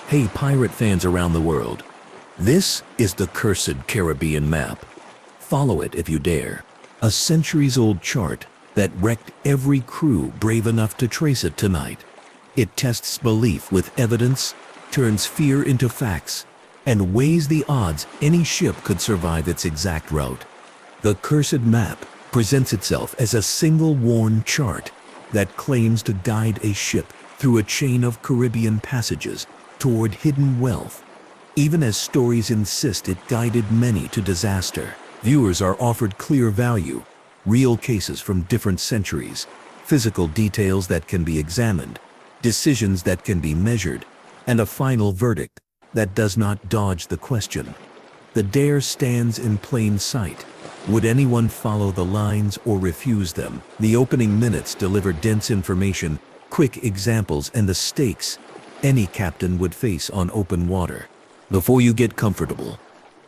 Hey pirate fans around the world, this is the cursed Caribbean map. Follow it if you dare. A centuries-old chart that wrecked every crew brave enough to trace it tonight. It tests belief with evidence, turns fear into facts, and weighs the odds any ship could survive its exact route. The cursed map presents itself as a single worn chart that claims to guide a ship through a chain of Caribbean passages toward hidden wealth. Even as stories insist it guided many to disaster, viewers are offered clear value, real cases from different centuries, physical details that can be examined, decisions that can be measured, and a final verdict that does not dodge the question. The dare stands in plain sight. Would anyone follow the lines or refuse them? The opening minutes deliver dense information, quick examples, and the stakes any captain would face on open water. Before you get comfortable,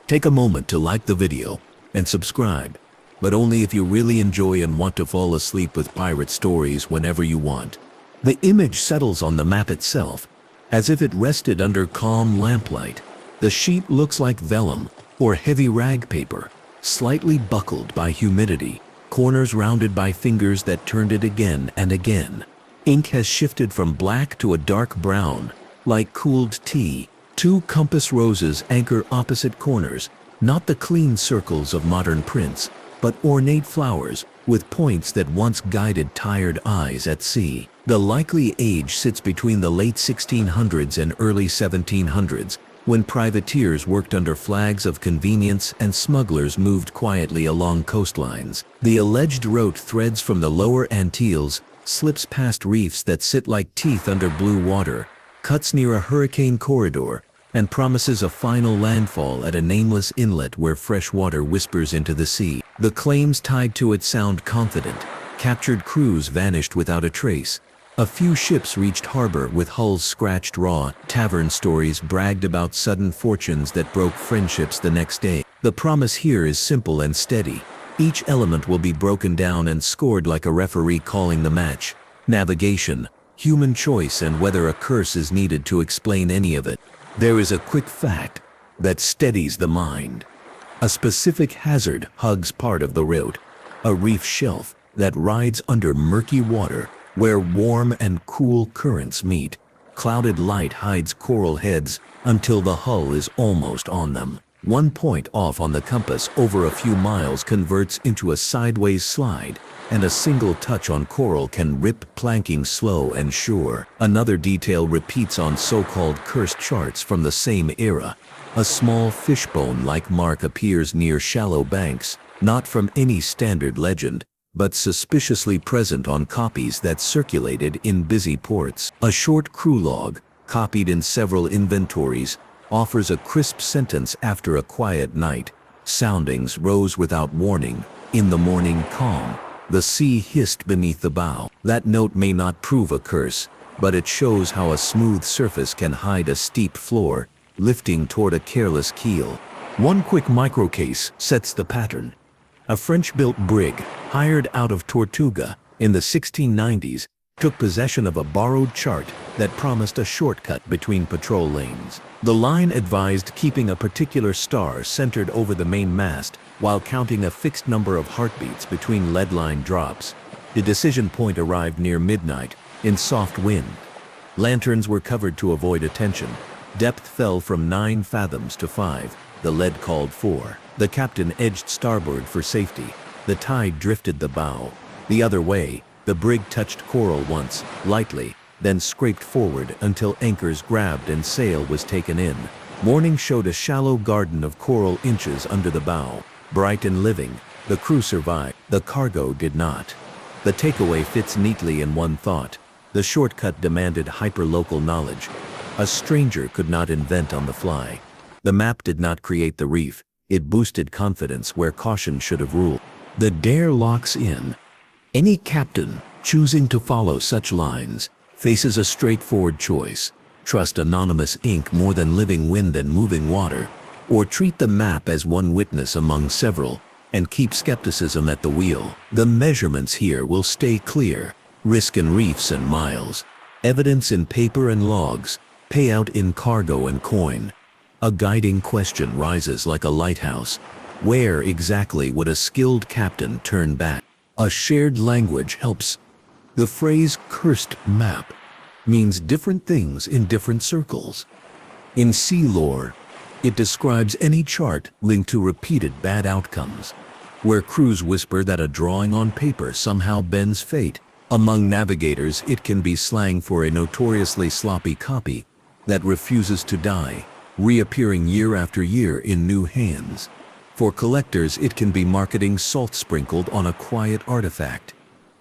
take a moment to like the video and subscribe, but only if you really enjoy and want to fall asleep with pirate stories whenever you want. The image settles on the map itself, as if it rested under calm lamplight. The sheet looks like vellum or heavy rag paper, slightly buckled by humidity, corners rounded by fingers that turned it again and again. Ink has shifted from black to a dark brown, like cooled tea. Two compass roses anchor opposite corners, not the clean circles of modern prints, but ornate flowers with points that once guided tired eyes at sea. The likely age sits between the late 1600s and early 1700s, when privateers worked under flags of convenience and smugglers moved quietly along coastlines. The alleged route threads from the lower Antilles, slips past reefs that sit like teeth under blue water, cuts near a hurricane corridor, and promises a final landfall at a nameless inlet where fresh water whispers into the sea. The claims tied to it sound confident. Captured crews vanished without a trace. A few ships reached harbor with hulls scratched raw. Tavern stories bragged about sudden fortunes that broke friendships the next day. The promise here is simple and steady. Each element will be broken down and scored like a referee calling the match. Navigation, human choice, and whether a curse is needed to explain any of it. There is a quick fact that steadies the mind. A specific hazard hugs part of the route, a reef shelf that rides under murky water where warm and cool currents meet. Clouded light hides coral heads until the hull is almost on them. 1 point off on the compass over a few miles converts into a sideways slide, and a single touch on coral can rip planking slow and sure. Another detail repeats on so-called cursed charts from the same era. A small fishbone-like mark appears near shallow banks, not from any standard legend, but suspiciously present on copies that circulated in busy ports. A short crew log, copied in several inventories, offers a crisp sentence after a quiet night. Soundings rose without warning. In the morning calm, the sea hissed beneath the bow. That note may not prove a curse, but it shows how a smooth surface can hide a steep floor, lifting toward a careless keel. One quick microcase sets the pattern. A French-built brig, hired out of Tortuga in the 1690s, took possession of a borrowed chart that promised a shortcut between patrol lanes. The line advised keeping a particular star centered over the main mast while counting a fixed number of heartbeats between lead line drops. The decision point arrived near midnight, in soft wind. Lanterns were covered to avoid attention. Depth fell from 9 fathoms to 5. The lead called 4. The captain edged starboard for safety. The tide drifted the bow. The other way, the brig touched coral once, lightly, then scraped forward until anchors grabbed and sail was taken in. Morning showed a shallow garden of coral inches under the bow. Bright and living, the crew survived. The cargo did not. The takeaway fits neatly in one thought. The shortcut demanded hyper-local knowledge. A stranger could not invent on the fly. The map did not create the reef. It boosted confidence where caution should have ruled. The dare locks in. Any captain choosing to follow such lines faces a straightforward choice. Trust anonymous ink more than living wind and moving water, or treat the map as one witness among several, and keep skepticism at the wheel. The measurements here will stay clear. Risk in reefs and miles. Evidence in paper and logs. Payout in cargo and coin. A guiding question rises like a lighthouse. Where exactly would a skilled captain turn back? A shared language helps. The phrase cursed map means different things in different circles. In sea lore, it describes any chart linked to repeated bad outcomes, where crews whisper that a drawing on paper somehow bends fate. Among navigators, it can be slang for a notoriously sloppy copy that refuses to die, reappearing year after year in new hands. For collectors, it can be marketing salt sprinkled on a quiet artifact.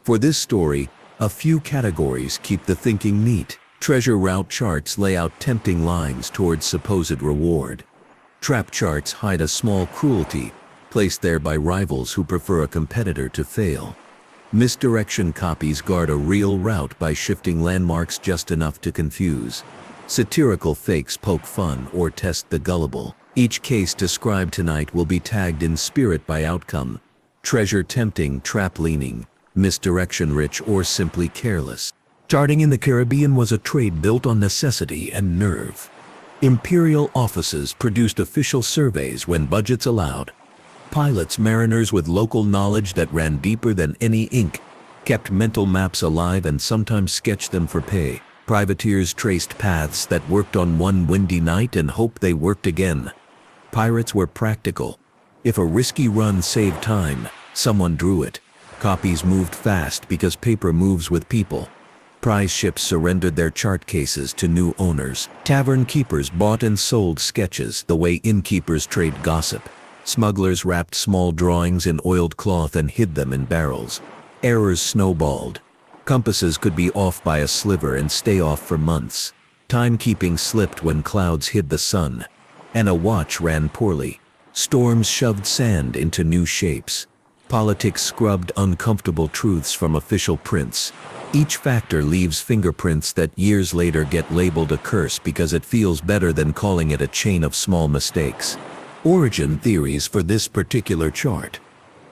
For this story, a few categories keep the thinking neat. Treasure route charts lay out tempting lines towards supposed reward. Trap charts hide a small cruelty, placed there by rivals who prefer a competitor to fail. Misdirection copies guard a real route by shifting landmarks just enough to confuse. Satirical fakes poke fun or test the gullible. Each case described tonight will be tagged in spirit by outcome: treasure tempting, trap leaning, misdirection rich, or simply careless. Charting in the Caribbean was a trade built on necessity and nerve. Imperial offices produced official surveys when budgets allowed. Pilots, mariners with local knowledge that ran deeper than any ink, kept mental maps alive and sometimes sketched them for pay. Privateers traced paths that worked on one windy night and hoped they worked again. Pirates were practical. If a risky run saved time, someone drew it. Copies moved fast because paper moves with people. Prize ships surrendered their chart cases to new owners. Tavern keepers bought and sold sketches the way innkeepers trade gossip. Smugglers wrapped small drawings in oiled cloth and hid them in barrels. Errors snowballed. Compasses could be off by a sliver and stay off for months. Timekeeping slipped when clouds hid the sun. And a watch ran poorly. Storms shoved sand into new shapes. Politics scrubbed uncomfortable truths from official prints. Each factor leaves fingerprints that years later get labeled a curse because it feels better than calling it a chain of small mistakes. Origin theories for this particular chart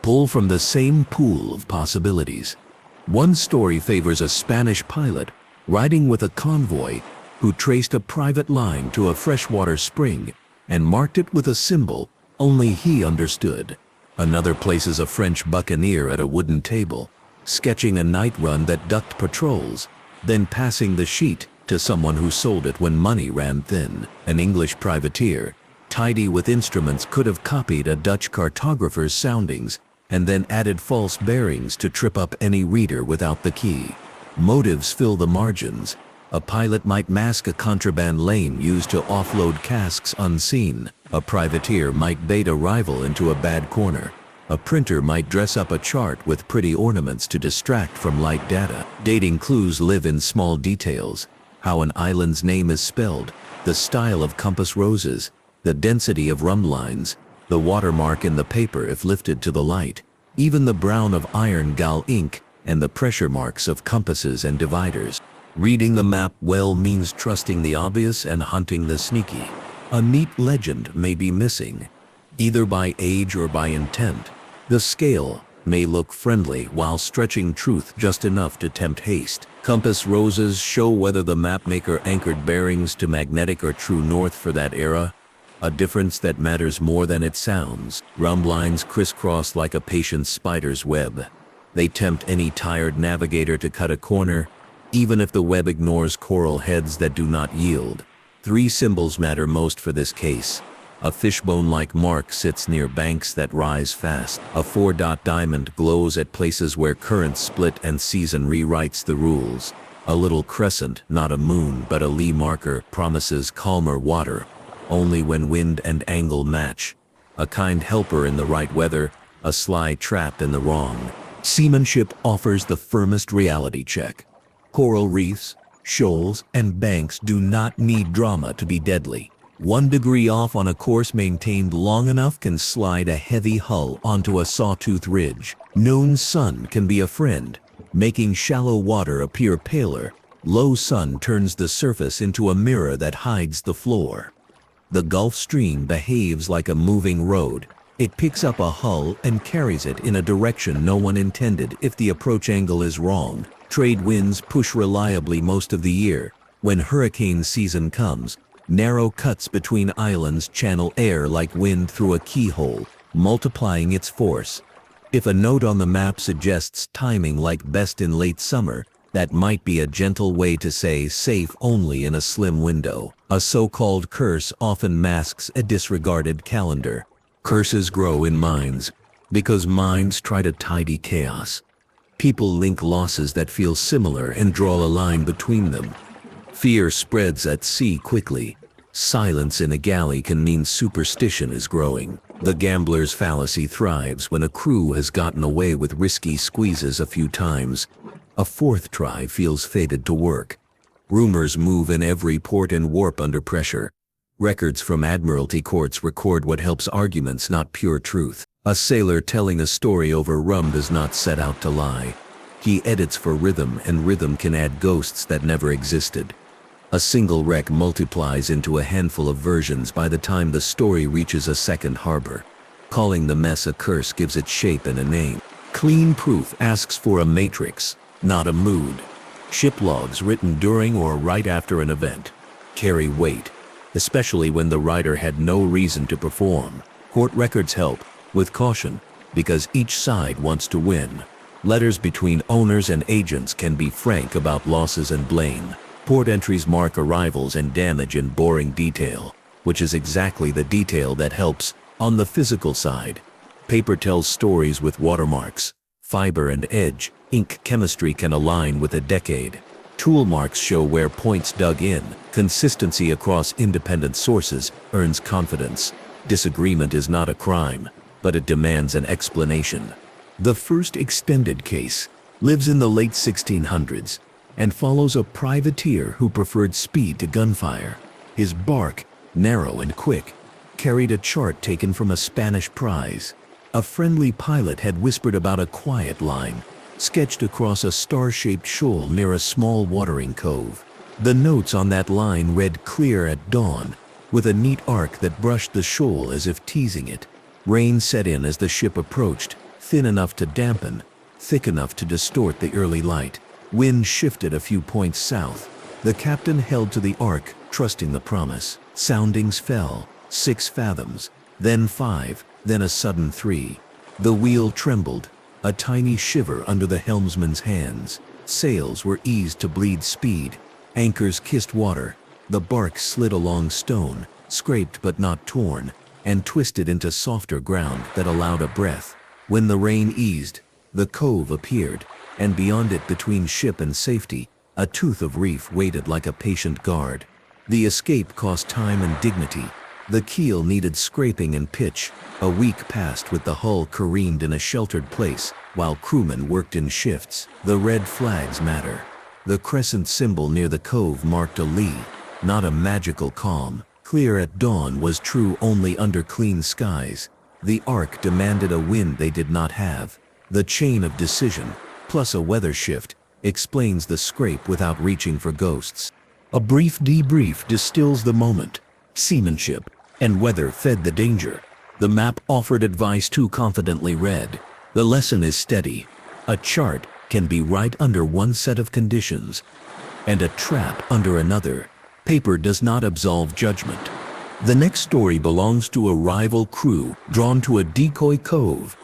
pull from the same pool of possibilities. One story favors a Spanish pilot riding with a convoy who traced a private line to a freshwater spring and marked it with a symbol only he understood. Another places a French buccaneer at a wooden table, sketching a night run that ducked patrols, then passing the sheet to someone who sold it when money ran thin. An English privateer, tidy with instruments, could have copied a Dutch cartographer's soundings and then added false bearings to trip up any reader without the key. Motives fill the margins. A pilot might mask a contraband lane used to offload casks unseen. A privateer might bait a rival into a bad corner. A printer might dress up a chart with pretty ornaments to distract from light data. Dating clues live in small details: how an island's name is spelled, the style of compass roses, the density of rum lines, the watermark in the paper if lifted to the light, even the brown of iron gall ink, and the pressure marks of compasses and dividers. Reading the map well means trusting the obvious and hunting the sneaky. A neat legend may be missing, either by age or by intent. The scale may look friendly while stretching truth just enough to tempt haste. Compass roses show whether the mapmaker anchored bearings to magnetic or true north for that era, a difference that matters more than it sounds. Rum lines crisscross like a patient spider's web. They tempt any tired navigator to cut a corner, even if the web ignores coral heads that do not yield. Three symbols matter most for this case. A fishbone-like mark sits near banks that rise fast. A four-dot diamond glows at places where currents split and season rewrites the rules. A little crescent, not a moon but a lee marker, promises calmer water, only when wind and angle match. A kind helper in the right weather, a sly trap in the wrong. Seamanship offers the firmest reality check. Coral reefs, shoals, and banks do not need drama to be deadly. 1 degree off on a course maintained long enough can slide a heavy hull onto a sawtooth ridge. Noon sun can be a friend, making shallow water appear paler. Low sun turns the surface into a mirror that hides the floor. The Gulf Stream behaves like a moving road. It picks up a hull and carries it in a direction no one intended if the approach angle is wrong. Trade winds push reliably most of the year, When hurricane season comes, narrow cuts between islands channel air like wind through a keyhole, multiplying its force. If a note on the map suggests timing like best in late summer, that might be a gentle way to say safe only in a slim window. A so-called curse often masks a disregarded calendar. Curses grow in minds because minds try to tidy chaos. People link losses that feel similar and draw a line between them. Fear spreads at sea quickly. Silence in a galley can mean superstition is growing. The gambler's fallacy thrives when a crew has gotten away with risky squeezes a few times. A fourth try feels fated to work. Rumors move in every port and warp under pressure. Records from admiralty courts record what helps arguments, not pure truth. A sailor telling a story over rum does not set out to lie. He edits for rhythm, and rhythm can add ghosts that never existed. A single wreck multiplies into a handful of versions by the time the story reaches a second harbor. Calling the mess a curse gives it shape and a name. Clean proof asks for a matrix, not a mood. Ship logs written during or right after an event carry weight, especially when the writer had no reason to perform. Court records help, with caution, because each side wants to win. Letters between owners and agents can be frank about losses and blame. Port entries mark arrivals and damage in boring detail, which is exactly the detail that helps. On the physical side, paper tells stories with watermarks, fiber and edge. Ink chemistry can align with a decade. Tool marks show where points dug in. Consistency across independent sources earns confidence. Disagreement is not a crime, but it demands an explanation. The first extended case lives in the late 1600s and follows a privateer who preferred speed to gunfire. His bark, narrow and quick, carried a chart taken from a Spanish prize. A friendly pilot had whispered about a quiet line, sketched across a star-shaped shoal near a small watering cove. The notes on that line read clear at dawn, with a neat arc that brushed the shoal as if teasing it. Rain set in as the ship approached, thin enough to dampen, thick enough to distort the early light. Wind shifted a few points south. The captain held to the arc, trusting the promise. Soundings fell, 6 fathoms, then 5, then a sudden 3. The wheel trembled, a tiny shiver under the helmsman's hands. Sails were eased to bleed speed. Anchors kissed water. The bark slid along stone, scraped but not torn, and twisted into softer ground that allowed a breath. When the rain eased, the cove appeared, and beyond it, between ship and safety, a tooth of reef waited like a patient guard. The escape cost time and dignity. The keel needed scraping and pitch. A week passed with the hull careened in a sheltered place, while crewmen worked in shifts. The red flags matter. The crescent symbol near the cove marked a lee, not a magical calm. Clear at dawn was true only under clean skies. The arc demanded a wind they did not have. The chain of decision, plus a weather shift, explains the scrape without reaching for ghosts. A brief debrief distills the moment. Seamanship and weather fed the danger. The map offered advice too confidently read. The lesson is steady. A chart can be right under one set of conditions, and a trap under another. Paper does not absolve judgment. The next story belongs to a rival crew drawn to a decoy cove.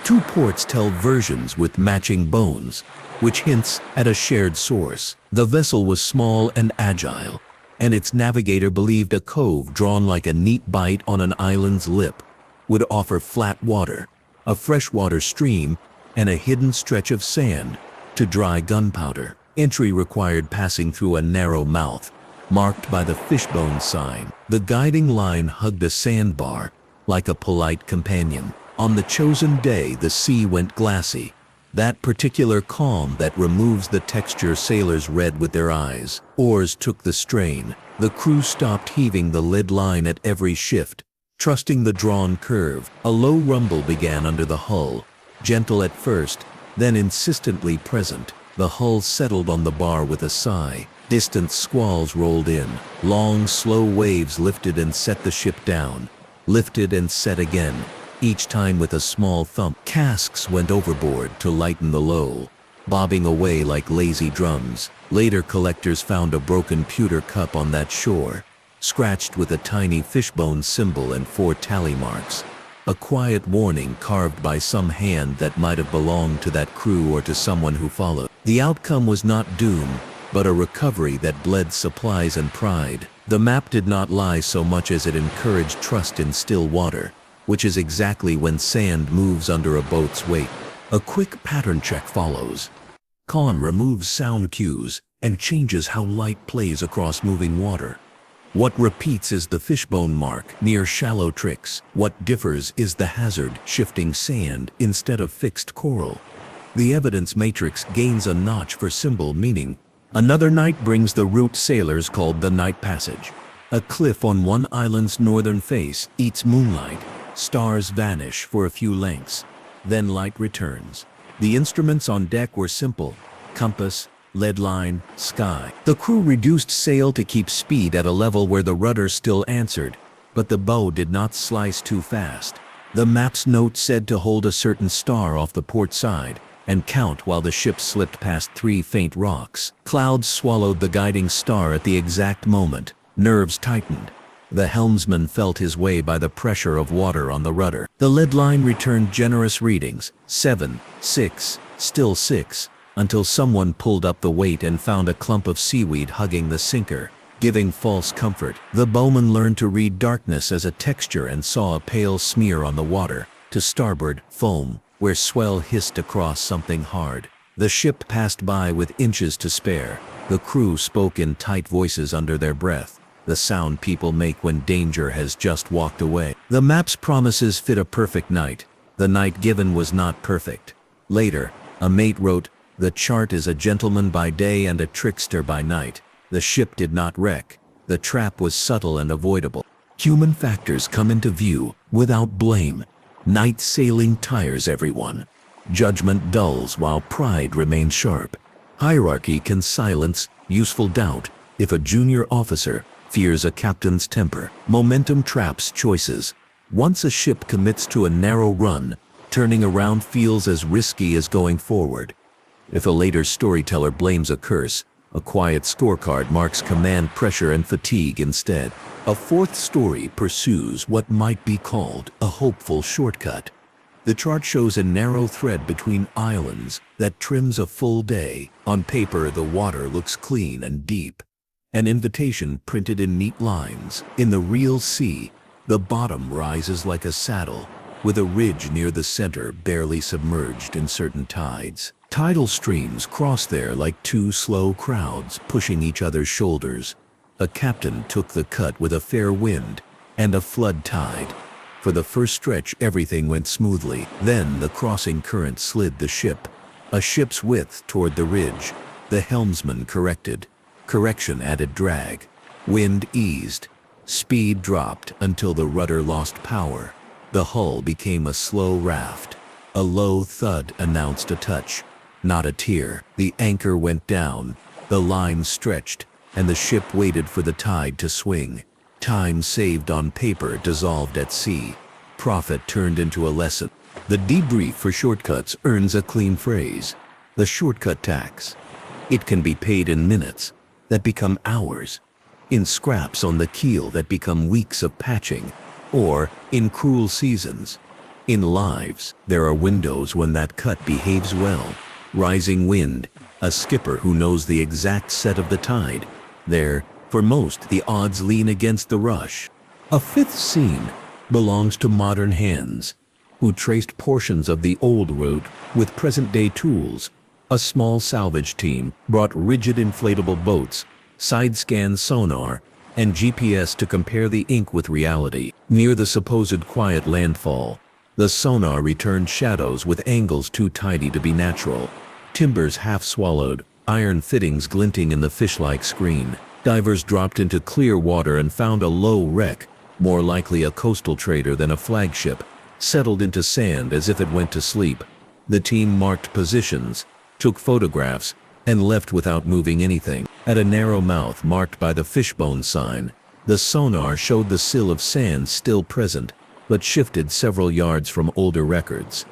2 ports tell versions with matching bones, which hints at a shared source. The vessel was small and agile, and its navigator believed a cove drawn like a neat bite on an island's lip would offer flat water, a freshwater stream, and a hidden stretch of sand to dry gunpowder. Entry required passing through a narrow mouth, marked by the fishbone sign. The guiding line hugged a sandbar, like a polite companion. On the chosen day, the sea went glassy, that particular calm that removes the texture sailors read with their eyes. Oars took the strain. The crew stopped heaving the lead line at every shift, trusting the drawn curve. A low rumble began under the hull, gentle at first, then insistently present. The hull settled on the bar with a sigh. Distant squalls rolled in. Long, slow waves lifted and set the ship down, lifted and set again, each time with a small thump. Casks went overboard to lighten the low. bobbing away like lazy drums. Later collectors found a broken pewter cup on that shore, scratched with a tiny fishbone symbol and 4 tally marks. A quiet warning carved by some hand that might have belonged to that crew or to someone who followed. The outcome was not doom, but a recovery that bled supplies and pride. The map did not lie so much as it encouraged trust in still water, which is exactly when sand moves under a boat's weight. A quick pattern check follows. Con removes sound cues and changes how light plays across moving water. What repeats is the fishbone mark near shallow tricks. What differs is the hazard, shifting sand instead of fixed coral. The evidence matrix gains a notch for symbol meaning. Another night brings the route sailors called the Night Passage. A cliff on one island's northern face eats moonlight. Stars vanish for a few lengths. Then light returns. The instruments on deck were simple: compass, lead line, sky. The crew reduced sail to keep speed at a level where the rudder still answered, but the bow did not slice too fast. The map's note said to hold a certain star off the port side and count while the ship slipped past 3 faint rocks. Clouds swallowed the guiding star at the exact moment. Nerves tightened. The helmsman felt his way by the pressure of water on the rudder. The lead line returned generous readings: 7, 6, still 6, until someone pulled up the weight and found a clump of seaweed hugging the sinker, giving false comfort. The bowman learned to read darkness as a texture and saw a pale smear on the water. To starboard, foam, where swell hissed across something hard. The ship passed by with inches to spare. The crew spoke in tight voices under their breath, the sound people make when danger has just walked away. The map's promises fit a perfect night. The night given was not perfect. Later, a mate wrote, "The chart is a gentleman by day and a trickster by night." The ship did not wreck. The trap was subtle and avoidable. Human factors come into view without blame. Night sailing tires everyone. Judgment dulls while pride remains sharp. Hierarchy can silence useful doubt if a junior officer fears a captain's temper. Momentum traps choices. Once a ship commits to a narrow run, turning around feels as risky as going forward. If a later storyteller blames a curse, a quiet scorecard marks command pressure and fatigue instead. A 4th story pursues what might be called a hopeful shortcut. The chart shows a narrow thread between islands that trims a full day. On paper, the water looks clean and deep. An invitation printed in neat lines. In the real sea, the bottom rises like a saddle, with a ridge near the center barely submerged in certain tides. Tidal streams cross there like 2 slow crowds pushing each other's shoulders. A captain took the cut with a fair wind and a flood tide. For the first stretch, everything went smoothly. Then the crossing current slid the ship a ship's width toward the ridge. The helmsman corrected. Correction added drag. Wind eased. Speed dropped until the rudder lost power. The hull became a slow raft. A low thud announced a touch, not a tear. The anchor went down, the line stretched, and the ship waited for the tide to swing. Time saved on paper dissolved at sea. Profit turned into a lesson. The debrief for shortcuts earns a clean phrase. The shortcut tax. It can be paid in minutes that become hours, in scraps on the keel that become weeks of patching, or in cruel seasons. In lives, there are windows when that cut behaves well. Rising wind, a skipper who knows the exact set of the tide. There, for most, the odds lean against the rush. A 5th scene belongs to modern hands, who traced portions of the old route with present-day tools. A small salvage team brought rigid inflatable boats, side-scan sonar, and GPS to compare the ink with reality. Near the supposed quiet landfall, the sonar returned shadows with angles too tidy to be natural. Timbers half swallowed, iron fittings glinting in the fish-like screen. Divers dropped into clear water and found a low wreck, more likely a coastal trader than a flagship, settled into sand as if it went to sleep. The team marked positions, took photographs, and left without moving anything. At a narrow mouth marked by the fishbone sign, the sonar showed the sill of sand still present, but shifted several yards from older records.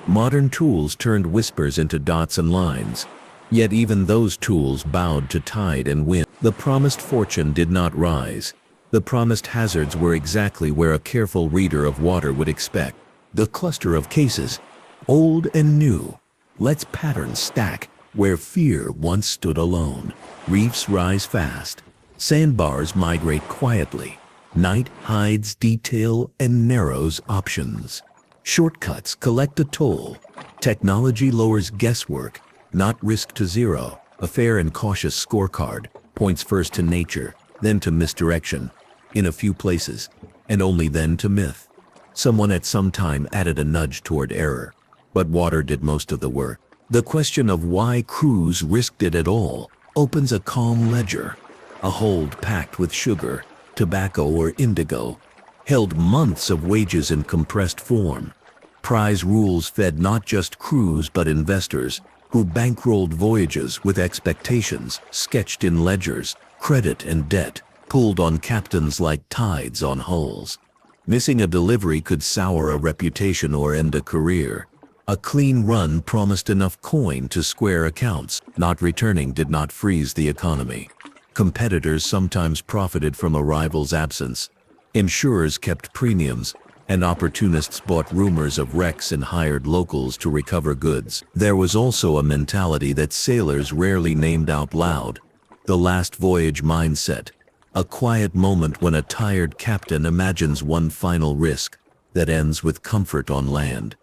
Modern tools turned whispers into dots and lines. Yet even those tools bowed to tide and wind. The promised fortune did not rise. The promised hazards were exactly where a careful reader of water would expect. The cluster of cases, old and new, lets patterns stack where fear once stood alone. Reefs rise fast. Sandbars migrate quietly. Night hides detail and narrows options. Shortcuts collect a toll. Technology lowers guesswork, not risk to zero. A fair and cautious scorecard points first to nature, then to misdirection, in a few places, and only then to myth. Someone at some time added a nudge toward error, but water did most of the work. The question of why crews risked it at all opens a calm ledger. A hold packed with sugar, tobacco or indigo, held months of wages in compressed form. Prize rules fed not just crews but investors, who bankrolled voyages with expectations sketched in ledgers. Credit and debt pulled on captains like tides on hulls. Missing a delivery could sour a reputation or end a career. A clean run promised enough coin to square accounts. Not returning did not freeze the economy. Competitors sometimes profited from a rival's absence. Insurers kept premiums, and opportunists bought rumors of wrecks and hired locals to recover goods. There was also a mentality that sailors rarely named out loud: the last voyage mindset. A quiet moment when a tired captain imagines one final risk that ends with comfort on land.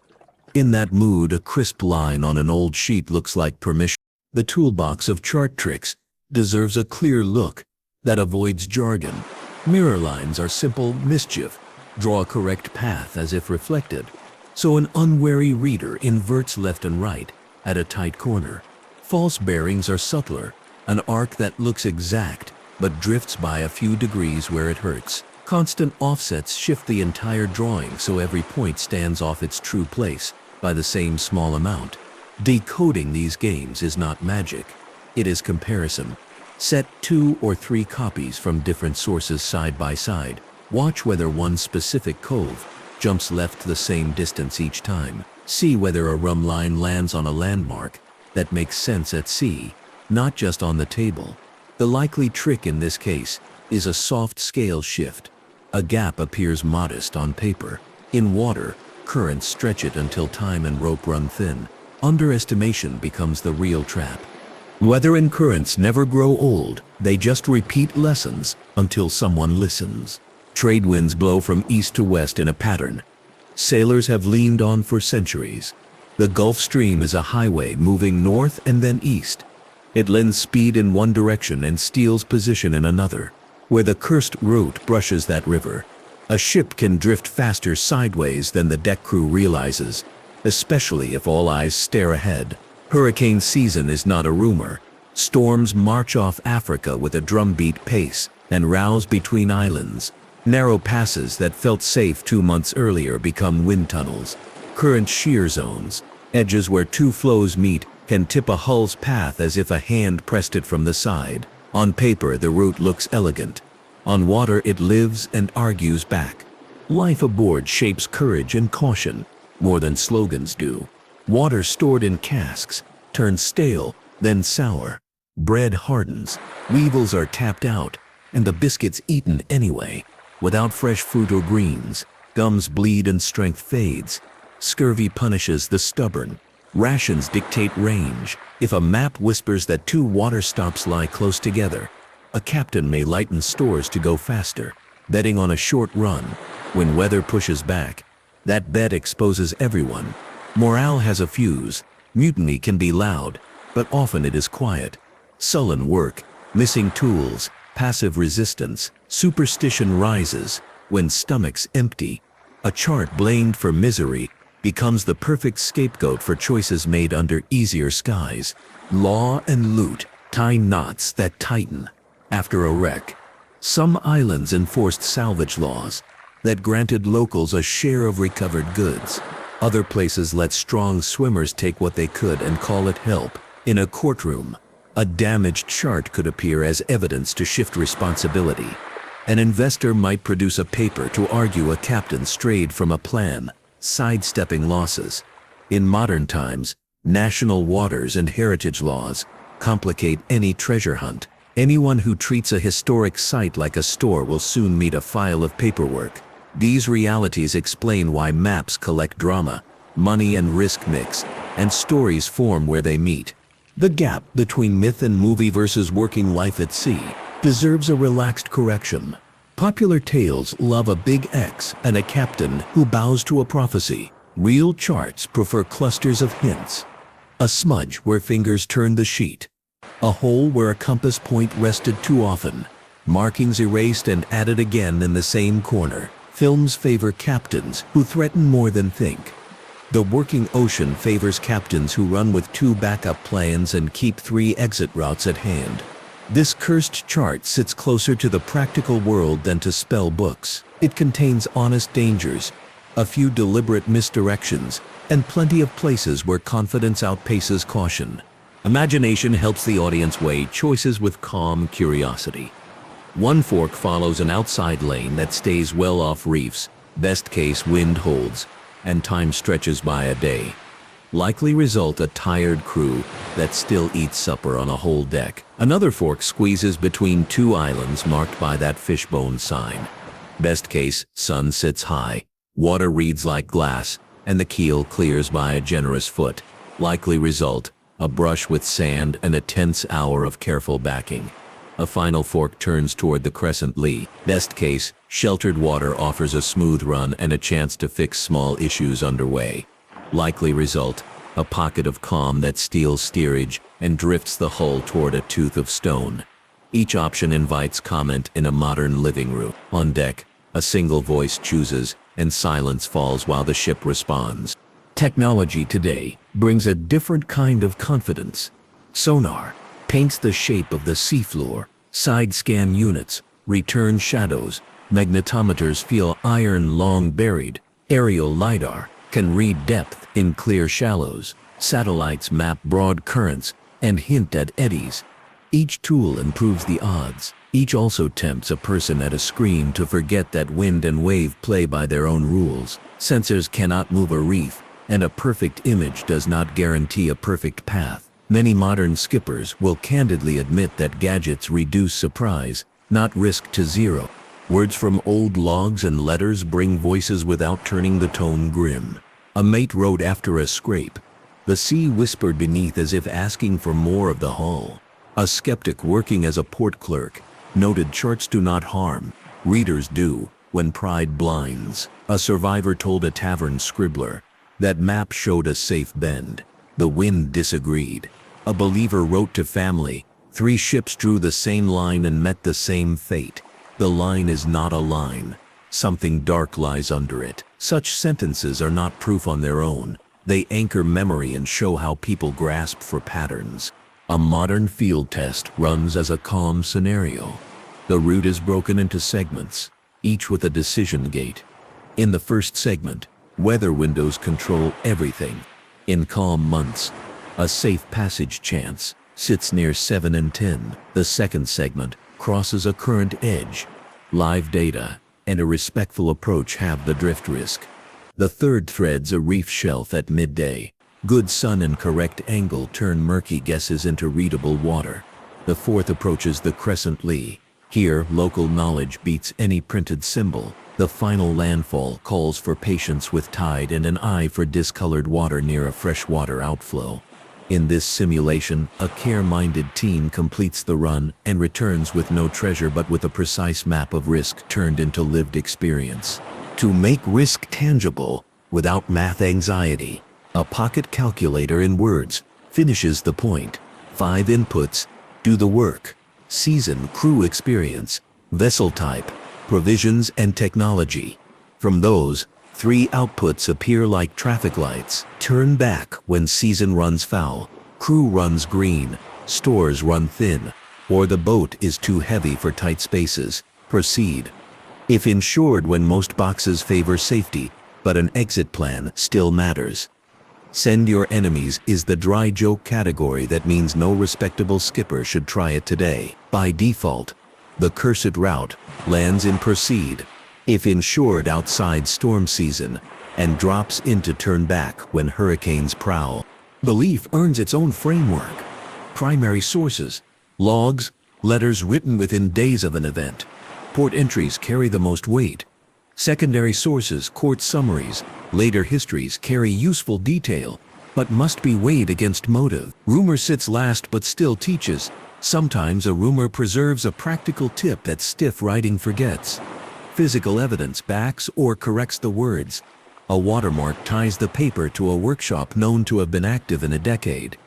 In that mood, a crisp line on an old sheet looks like permission. The toolbox of chart tricks deserves a clear look that avoids jargon. Mirror lines are simple mischief. Draw a correct path as if reflected, so an unwary reader inverts left and right at a tight corner. False bearings are subtler, an arc that looks exact but drifts by a few degrees where it hurts. Constant offsets shift the entire drawing so every point stands off its true place by the same small amount. Decoding these games is not magic, it is comparison. Set 2 or 3 copies from different sources side by side. Watch whether one specific cove jumps left the same distance each time. See whether a rum line lands on a landmark that makes sense at sea, not just on the table. The likely trick in this case is a soft scale shift. A gap appears modest on paper. In water, currents stretch it until time and rope run thin. Underestimation becomes the real trap. Weather and currents never grow old, they just repeat lessons until someone listens. Trade winds blow from east to west in a pattern. Sailors have leaned on for centuries. The Gulf Stream is a highway moving north and then east. It lends speed in one direction and steals position in another. Where the cursed route brushes that river, a ship can drift faster sideways than the deck crew realizes, especially if all eyes stare ahead. Hurricane season is not a rumor. Storms march off Africa with a drumbeat pace and rouse between islands. Narrow passes that felt safe 2 months earlier become wind tunnels. Current shear zones, edges where two flows meet, can tip a hull's path as if a hand pressed it from the side. On paper, the route looks elegant. On water, it lives and argues back. Life aboard shapes courage and caution more than slogans do. Water stored in casks turns stale, then sour. Bread hardens, weevils are tapped out, and the biscuits eaten anyway. Without fresh fruit or greens, gums bleed and strength fades. Scurvy punishes the stubborn. Rations dictate range. If a map whispers that 2 water stops lie close together, a captain may lighten stores to go faster, betting on a short run. When weather pushes back, that bet exposes everyone. Morale has a fuse. Mutiny can be loud, but often it is quiet. Sullen work, missing tools, passive resistance. Superstition rises when stomachs empty. A chart blamed for misery becomes the perfect scapegoat for choices made under easier skies. Law and loot tie knots that tighten after a wreck. Some islands enforced salvage laws that granted locals a share of recovered goods. Other places let strong swimmers take what they could and call it help. In a courtroom, a damaged chart could appear as evidence to shift responsibility. An investor might produce a paper to argue a captain strayed from a plan, sidestepping losses. In modern times, national waters and heritage laws complicate any treasure hunt. Anyone who treats a historic site like a store will soon meet a file of paperwork. These realities explain why maps collect drama, money and risk mix, and stories form where they meet. The gap between myth and movie versus working life at sea deserves a relaxed correction. Popular tales love a big X and a captain who bows to a prophecy. Real charts prefer clusters of hints. A smudge where fingers turn the sheet. A hole where a compass point rested too often. Markings erased and added again in the same corner. Films favor captains who threaten more than think. The working ocean favors captains who run with 2 backup plans and keep 3 exit routes at hand. This cursed chart sits closer to the practical world than to spell books. It contains honest dangers, a few deliberate misdirections, and plenty of places where confidence outpaces caution. Imagination helps the audience weigh choices with calm curiosity. One fork follows an outside lane that stays well off reefs, best case wind holds, and time stretches by a day. Likely result a tired crew that still eats supper on a whole deck. Another fork squeezes between 2 islands marked by that fishbone sign. Best case, sun sits high, water reads like glass, and the keel clears by a generous foot. Likely result, a brush with sand and a tense hour of careful backing. A final fork turns toward the crescent lee. Best case, sheltered water offers a smooth run and a chance to fix small issues underway. Likely result, a pocket of calm that steals steerage and drifts the hull toward a tooth of stone. Each option invites comment in a modern living room. On deck, a single voice chooses, and silence falls while the ship responds. Technology today brings a different kind of confidence. Sonar paints the shape of the seafloor. Side scan units return shadows. Magnetometers feel iron long buried. Aerial LiDAR can read depth in clear shallows. Satellites map broad currents and hint at eddies. Each tool improves the odds. Each also tempts a person at a screen to forget that wind and wave play by their own rules. Sensors cannot move a reef, and a perfect image does not guarantee a perfect path. Many modern skippers will candidly admit that gadgets reduce surprise, not risk to zero. Words from old logs and letters bring voices without turning the tone grim. A mate wrote after a scrape. The sea whispered beneath as if asking for more of the hull. A skeptic working as a port clerk noted charts do not harm, readers do, when pride blinds. A survivor told a tavern scribbler that map showed a safe bend. The wind disagreed. A believer wrote to family, 3 ships drew the same line and met the same fate. The line is not a line. Something dark lies under it. Such sentences are not proof on their own. They anchor memory and show how people grasp for patterns. A modern field test runs as a calm scenario. The route is broken into segments, each with a decision gate. In the first segment, weather windows control everything. In calm months, a safe passage chance sits near 7 and 10. The second segment crosses a current edge. Live data and a respectful approach have the drift risk. The third threads a reef shelf at midday. Good sun and correct angle turn murky guesses into readable water. The fourth approaches the crescent lee. Here, local knowledge beats any printed symbol. The final landfall calls for patience with tide and an eye for discolored water near a freshwater outflow. In this simulation, a care-minded team completes the run and returns with no treasure but with a precise map of risk turned into lived experience. To make risk tangible, without math anxiety, a pocket calculator in words finishes the point. 5 inputs do the work: season, crew experience, vessel type, provisions and technology. From those, 3 outputs appear like traffic lights. Turn back when season runs foul, crew runs green, stores run thin, or the boat is too heavy for tight spaces. Proceed. If insured when most boxes favor safety, but an exit plan still matters. Send your enemies is the dry joke category that means no respectable skipper should try it today. By default, the cursed route lands in proceed. if insured outside storm season, and drops in to turn back when hurricanes prowl. Belief earns its own framework. Primary sources: logs, letters written within days of an event. Port entries carry the most weight. Secondary sources, court summaries, later histories carry useful detail, but must be weighed against motive. Rumor sits last but still teaches. Sometimes a rumor preserves a practical tip that stiff writing forgets. Physical evidence backs or corrects the words. A watermark ties the paper to a workshop known to have been active in a decade.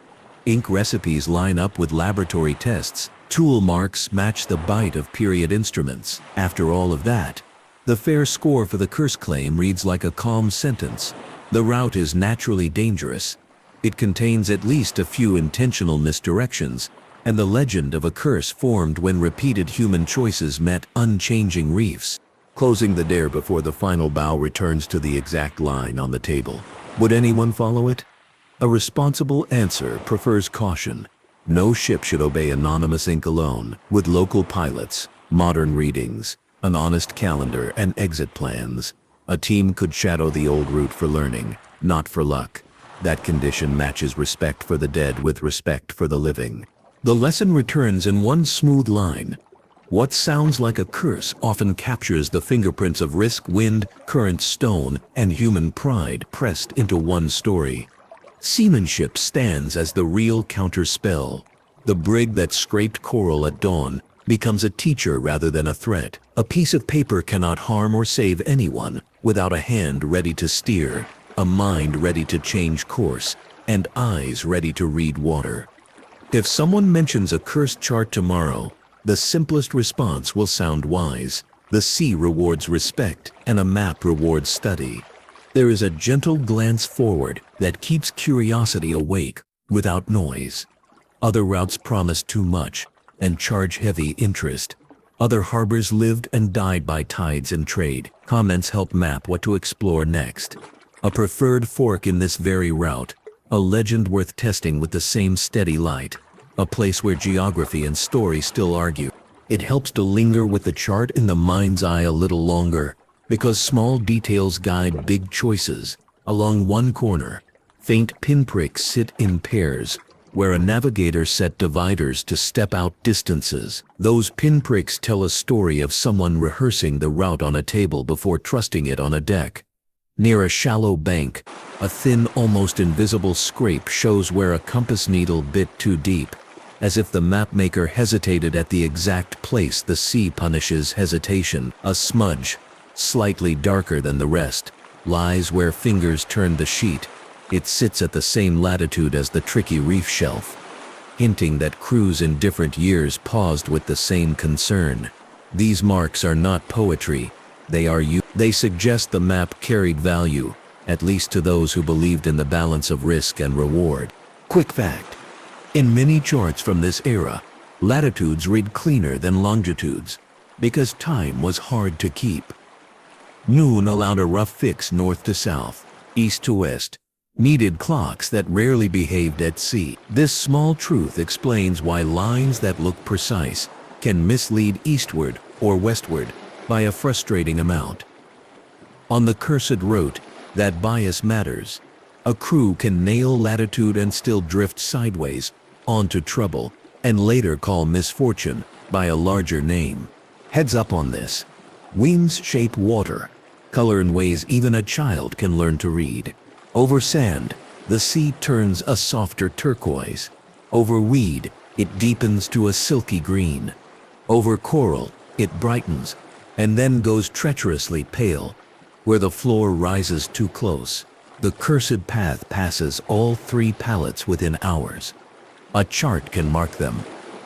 Ink recipes line up with laboratory tests. Tool marks match the bite of period instruments. After all of that, the fair score for the curse claim reads like a calm sentence. The route is naturally dangerous. It contains at least a few intentional misdirections, and the legend of a curse formed when repeated human choices met unchanging reefs. Closing the dare before the final bow returns to the exact line on the table. Would anyone follow it? A responsible answer prefers caution. No ship should obey anonymous ink alone. With local pilots, modern readings, an honest calendar, and exit plans, a team could shadow the old route for learning, not for luck. That condition matches respect for the dead with respect for the living. The lesson returns in one smooth line. What sounds like a curse often captures the fingerprints of risk, wind, current, stone, and human pride pressed into one story. Seamanship stands as the real counterspell. The brig that scraped coral at dawn becomes a teacher rather than a threat. A piece of paper cannot harm or save anyone without a hand ready to steer, a mind ready to change course, and eyes ready to read water. If someone mentions a cursed chart tomorrow, the simplest response will sound wise. The sea rewards respect, and a map rewards study. There is a gentle glance forward that keeps curiosity awake without noise. Other routes promise too much and charge heavy interest. Other harbors lived and died by tides and trade. Comments help map what to explore next. A preferred fork in this very route, a legend worth testing with the same steady light. A place where geography and story still argue. It helps to linger with the chart in the mind's eye a little longer, because small details guide big choices. Along one corner, faint pinpricks sit in pairs, where a navigator set dividers to step out distances. Those pinpricks tell a story of someone rehearsing the route on a table before trusting it on a deck. Near a shallow bank, a thin, almost invisible scrape shows where a compass needle bit too deep. As if the mapmaker hesitated at the exact place the sea punishes hesitation. A smudge, slightly darker than the rest, lies where fingers turned the sheet. It sits at the same latitude as the tricky reef shelf, hinting that crews in different years paused with the same concern. These marks are not poetry. They suggest the map carried value, at least to those who believed in the balance of risk and reward. Quick fact: in many charts from this era, latitudes read cleaner than longitudes, because time was hard to keep. Noon allowed a rough fix north to south, east to west, needed clocks that rarely behaved at sea. This small truth explains why lines that look precise can mislead eastward or westward by a frustrating amount. On the cursed route, that bias matters. A crew can nail latitude and still drift sideways onto trouble, and later call misfortune by a larger name. Heads up on this. Winds shape water, color in ways even a child can learn to read. Over sand, the sea turns a softer turquoise. Over weed, it deepens to a silky green. Over coral, it brightens, and then goes treacherously pale. Where the floor rises too close, the cursed path passes all three palettes within hours. A chart can mark them.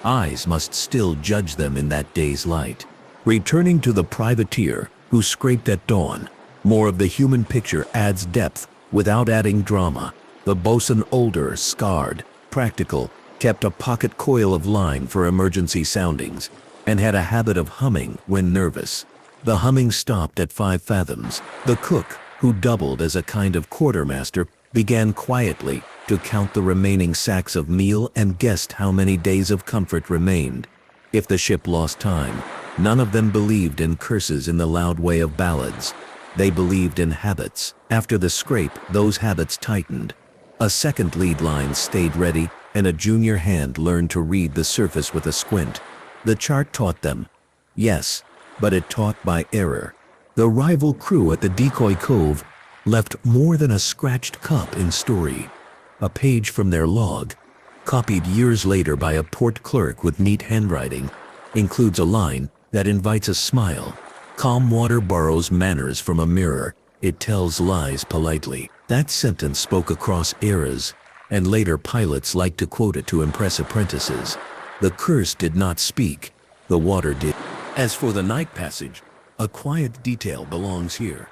Eyes must still judge them in that day's light. Returning to the privateer who scraped at dawn, more of the human picture adds depth without adding drama. The bosun, older, scarred, practical, kept a pocket coil of line for emergency soundings, and had a habit of humming when nervous. The humming stopped at 5 fathoms. The cook, who doubled as a kind of quartermaster, began quietly to count the remaining sacks of meal and guessed how many days of comfort remained. If the ship lost time, None of them believed in curses in the loud way of ballads. They believed in habits. After the scrape, those habits tightened. A second lead line stayed ready, and a junior hand learned to read the surface with a squint. The chart taught them. Yes, but it taught by error. The rival crew at the Decoy Cove left more than a scratched cup in story. A page from their log, copied years later by a port clerk with neat handwriting, includes a line that invites a smile. Calm water borrows manners from a mirror. It tells lies politely. That sentence spoke across eras, and later pilots liked to quote it to impress apprentices. The curse did not speak, the water did. As for the night passage, a quiet detail belongs here.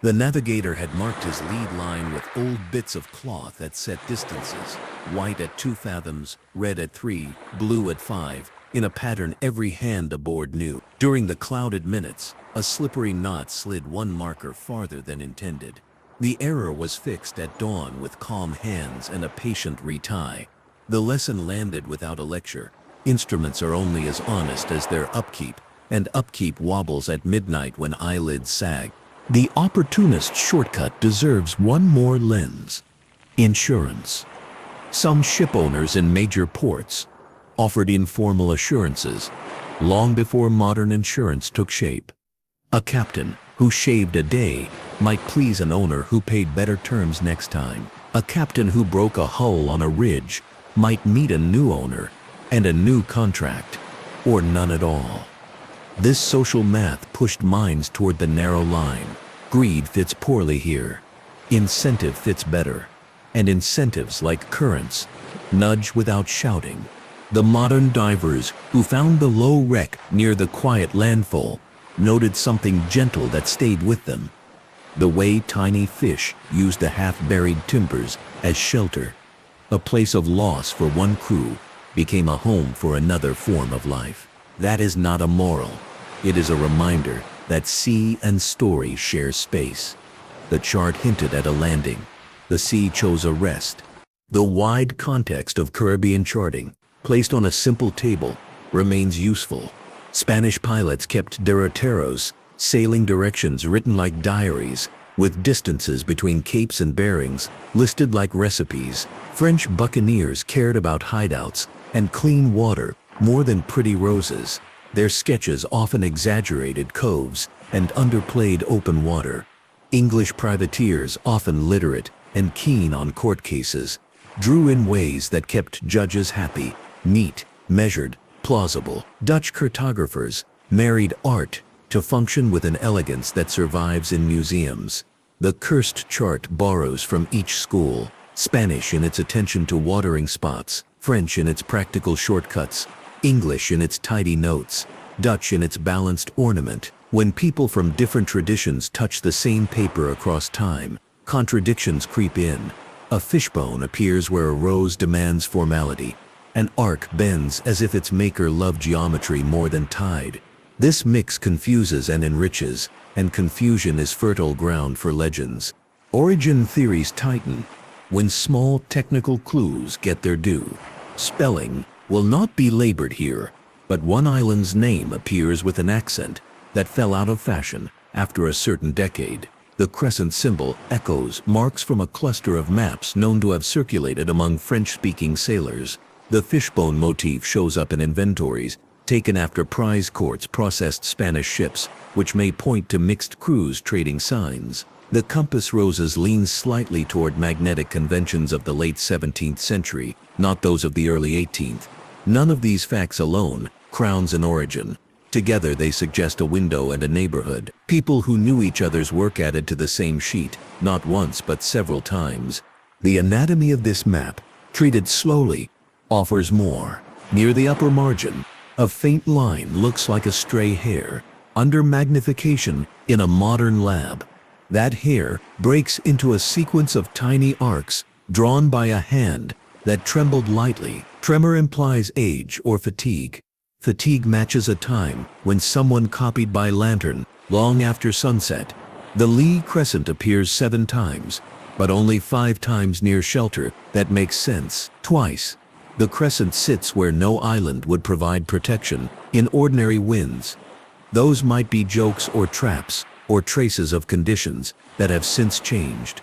The navigator had marked his lead line with old bits of cloth at set distances, white at 2 fathoms, red at 3, blue at 5, in a pattern every hand aboard knew. During the clouded minutes, a slippery knot slid one marker farther than intended. The error was fixed at dawn with calm hands and a patient retie. The lesson landed without a lecture. Instruments are only as honest as their upkeep, and upkeep wobbles at midnight when eyelids sag. The opportunist shortcut deserves one more lens. Insurance. Some ship owners in major ports offered informal assurances long before modern insurance took shape. A captain who shaved a day might please an owner who paid better terms next time. A captain who broke a hull on a ridge might meet a new owner and a new contract, or none at all. This social math pushed minds toward the narrow line. Greed fits poorly here. Incentive fits better. And incentives, like currents, nudge without shouting. The modern divers who found the low wreck near the quiet landfall noted something gentle that stayed with them. The way tiny fish used the half-buried timbers as shelter. A place of loss for one crew became a home for another form of life. That is not a moral. It is a reminder that sea and story share space. The chart hinted at a landing. The sea chose a rest. The wide context of Caribbean charting, placed on a simple table, remains useful. Spanish pilots kept derroteros, sailing directions written like diaries, with distances between capes and bearings listed like recipes. French buccaneers cared about hideouts and clean water more than pretty roses. Their sketches often exaggerated coves and underplayed open water. English privateers, often literate and keen on court cases, drew in ways that kept judges happy, neat, measured, plausible. Dutch cartographers married art to function with an elegance that survives in museums. The cursed chart borrows from each school, Spanish in its attention to watering spots, French in its practical shortcuts, English in its tidy notes, Dutch in its balanced ornament. When people from different traditions touch the same paper across time, contradictions creep in. A fishbone appears where a rose demands formality. An arc bends as if its maker loved geometry more than tide. This mix confuses and enriches, and confusion is fertile ground for legends. Origin theories tighten when small technical clues get their due. Spelling will not be labored here, but one island's name appears with an accent that fell out of fashion after a certain decade. The crescent symbol echoes marks from a cluster of maps known to have circulated among French-speaking sailors. The fishbone motif shows up in inventories taken after prize courts processed Spanish ships, which may point to mixed crews trading signs. The compass roses lean slightly toward magnetic conventions of the late 17th century, not those of the early 18th. None of these facts alone crowns an origin. Together they suggest a window and a neighborhood. People who knew each other's work added to the same sheet, not once but several times. The anatomy of this map, treated slowly, offers more. Near the upper margin, a faint line looks like a stray hair, under magnification in a modern lab. That hair breaks into a sequence of tiny arcs drawn by a hand that trembled lightly. Tremor implies age or fatigue. Fatigue matches a time when someone copied by lantern long after sunset. The lee crescent appears 7 times, but only 5 times near shelter. That makes sense. Twice, the crescent sits where no island would provide protection in ordinary winds. Those might be jokes or traps, or traces of conditions that have since changed.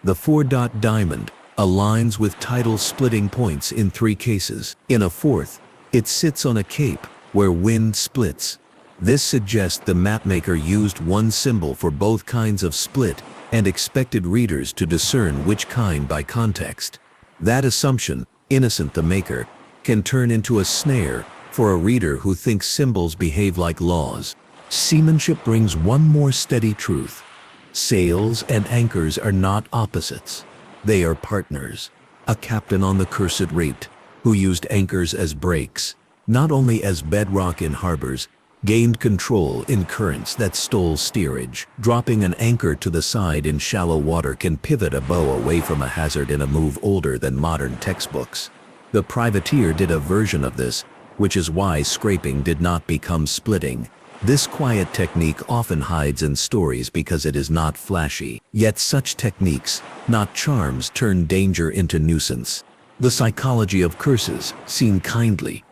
The four-dot diamond aligns with tidal splitting points in 3 cases. In a fourth, it sits on a cape where wind splits. This suggests the mapmaker used one symbol for both kinds of split and expected readers to discern which kind by context. That assumption, innocent the maker, can turn into a snare for a reader who thinks symbols behave like laws. Seamanship brings one more steady truth. Sails and anchors are not opposites. They are partners. A captain on the cursed rate, who used anchors as brakes, not only as bedrock in harbors, gained control in currents that stole steerage. Dropping an anchor to the side in shallow water can pivot a bow away from a hazard in a move older than modern textbooks. The privateer did a version of this, which is why scraping did not become splitting. This quiet technique often hides in stories because it is not flashy. Yet such techniques, not charms, turn danger into nuisance. The psychology of curses, seen kindly,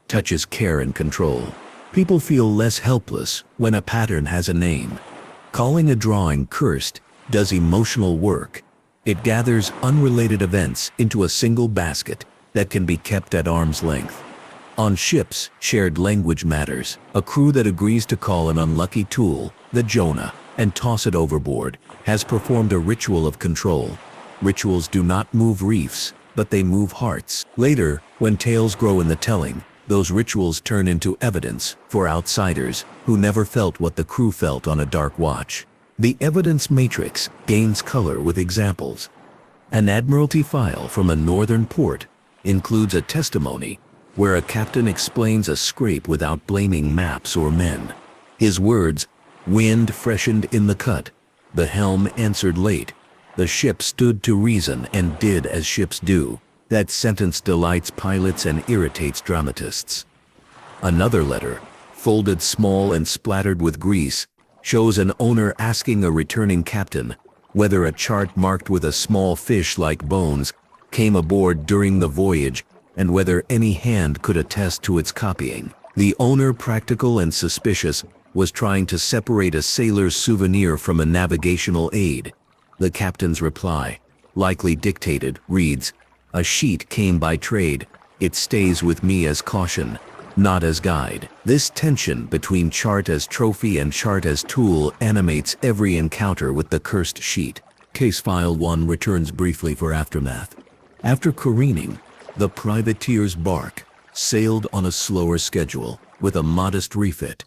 touches care and control. People feel less helpless when a pattern has a name. Calling a drawing cursed does emotional work. It gathers unrelated events into a single basket that can be kept at arm's length. On ships, shared language matters. A crew that agrees to call an unlucky tool, the Jonah, and toss it overboard, has performed a ritual of control. Rituals do not move reefs, but they move hearts. Later, when tales grow in the telling, those rituals turn into evidence for outsiders who never felt what the crew felt on a dark watch. The evidence matrix gains color with examples. An Admiralty file from a northern port includes a testimony where a captain explains a scrape without blaming maps or men. His words, "Wind freshened in the cut. The helm answered late. The ship stood to reason and did as ships do." That sentence delights pilots and irritates dramatists. Another letter, folded small and splattered with grease, shows an owner asking a returning captain whether a chart marked with a small fish like bones came aboard during the voyage and whether any hand could attest to its copying. The owner, practical and suspicious, was trying to separate a sailor's souvenir from a navigational aid. The captain's reply, likely dictated, reads, "A sheet came by trade. It stays with me as caution, not as guide." This tension between chart as trophy and chart as tool animates every encounter with the cursed sheet. Case File 1 returns briefly for aftermath. After careening, the privateer's bark sailed on a slower schedule with a modest refit.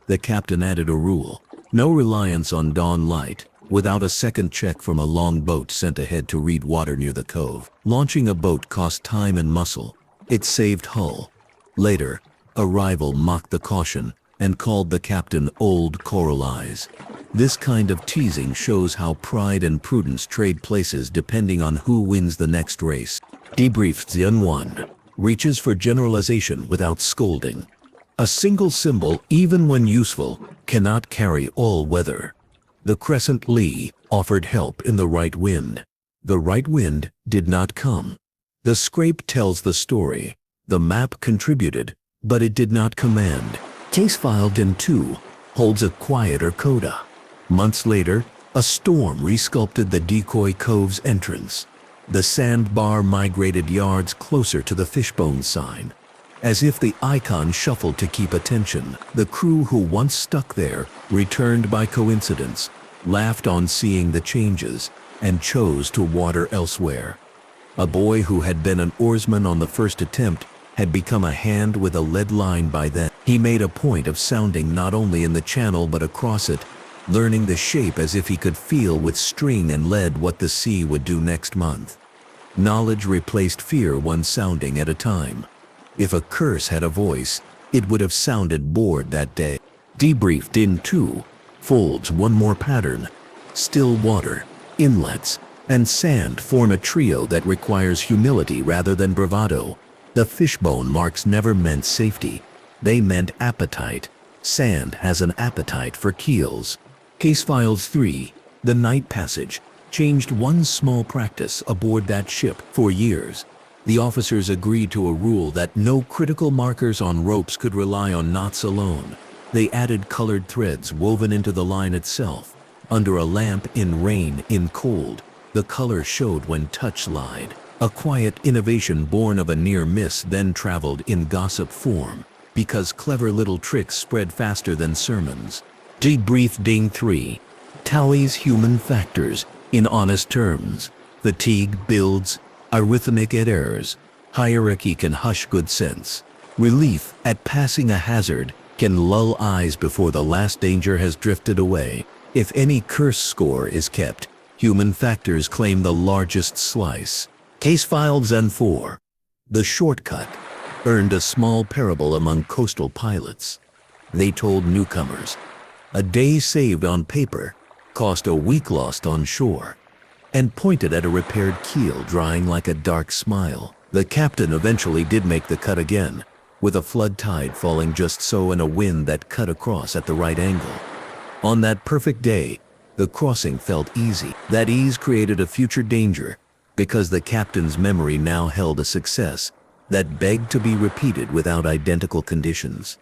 The captain added a rule: no reliance on dawn light without a second check from a long boat sent ahead to read water near the cove. Launching a boat cost time and muscle. It saved Hull. Later, a rival mocked the caution and called the captain Old Coral Eyes. This kind of teasing shows how pride and prudence trade places depending on who wins the next race. Debrief Zone 1 reaches for generalization without scolding. A single symbol, even when useful, cannot carry all weather. The crescent lee offered help in the right wind. The right wind did not come. The scrape tells the story. The map contributed, but it did not command. Case File 2 holds a quieter coda. Months later, a storm resculpted the Decoy Cove's entrance. The sandbar migrated yards closer to the fishbone sign. As if the icon shuffled to keep attention, the crew who once stuck there returned by coincidence, laughed on seeing the changes, and chose to water elsewhere. A boy who had been an oarsman on the first attempt had become a hand with a lead line by then. He made a point of sounding not only in the channel but across it, learning the shape as if he could feel with string and lead what the sea would do next month. Knowledge replaced fear one sounding at a time. If a curse had a voice, it would have sounded bored that day. Debrief Din 2 folds one more pattern. Still water, inlets, and sand form a trio that requires humility rather than bravado. The fishbone marks never meant safety. They meant appetite. Sand has an appetite for keels. Case Files 3, The Night Passage, changed one small practice aboard that ship for years. The officers agreed to a rule that no critical markers on ropes could rely on knots alone. They added colored threads woven into the line itself. Under a lamp, in rain, in cold, the color showed when touch lied. A quiet innovation born of a near miss then traveled in gossip form, because clever little tricks spread faster than sermons. Debriefing 3. Tallies human factors in honest terms. Fatigue builds, arithmetic at errors. Hierarchy can hush good sense. Relief at passing a hazard can lull eyes before the last danger has drifted away. If any curse score is kept, human factors claim the largest slice. Case filed Zen 4. The shortcut earned a small parable among coastal pilots. They told newcomers, a day saved on paper cost a week lost on shore, and pointed at a repaired keel drying like a dark smile. The captain eventually did make the cut again, with a flood tide falling just so and a wind that cut across at the right angle. On that perfect day, the crossing felt easy. That ease created a future danger, because the captain's memory now held a success that begged to be repeated without identical conditions.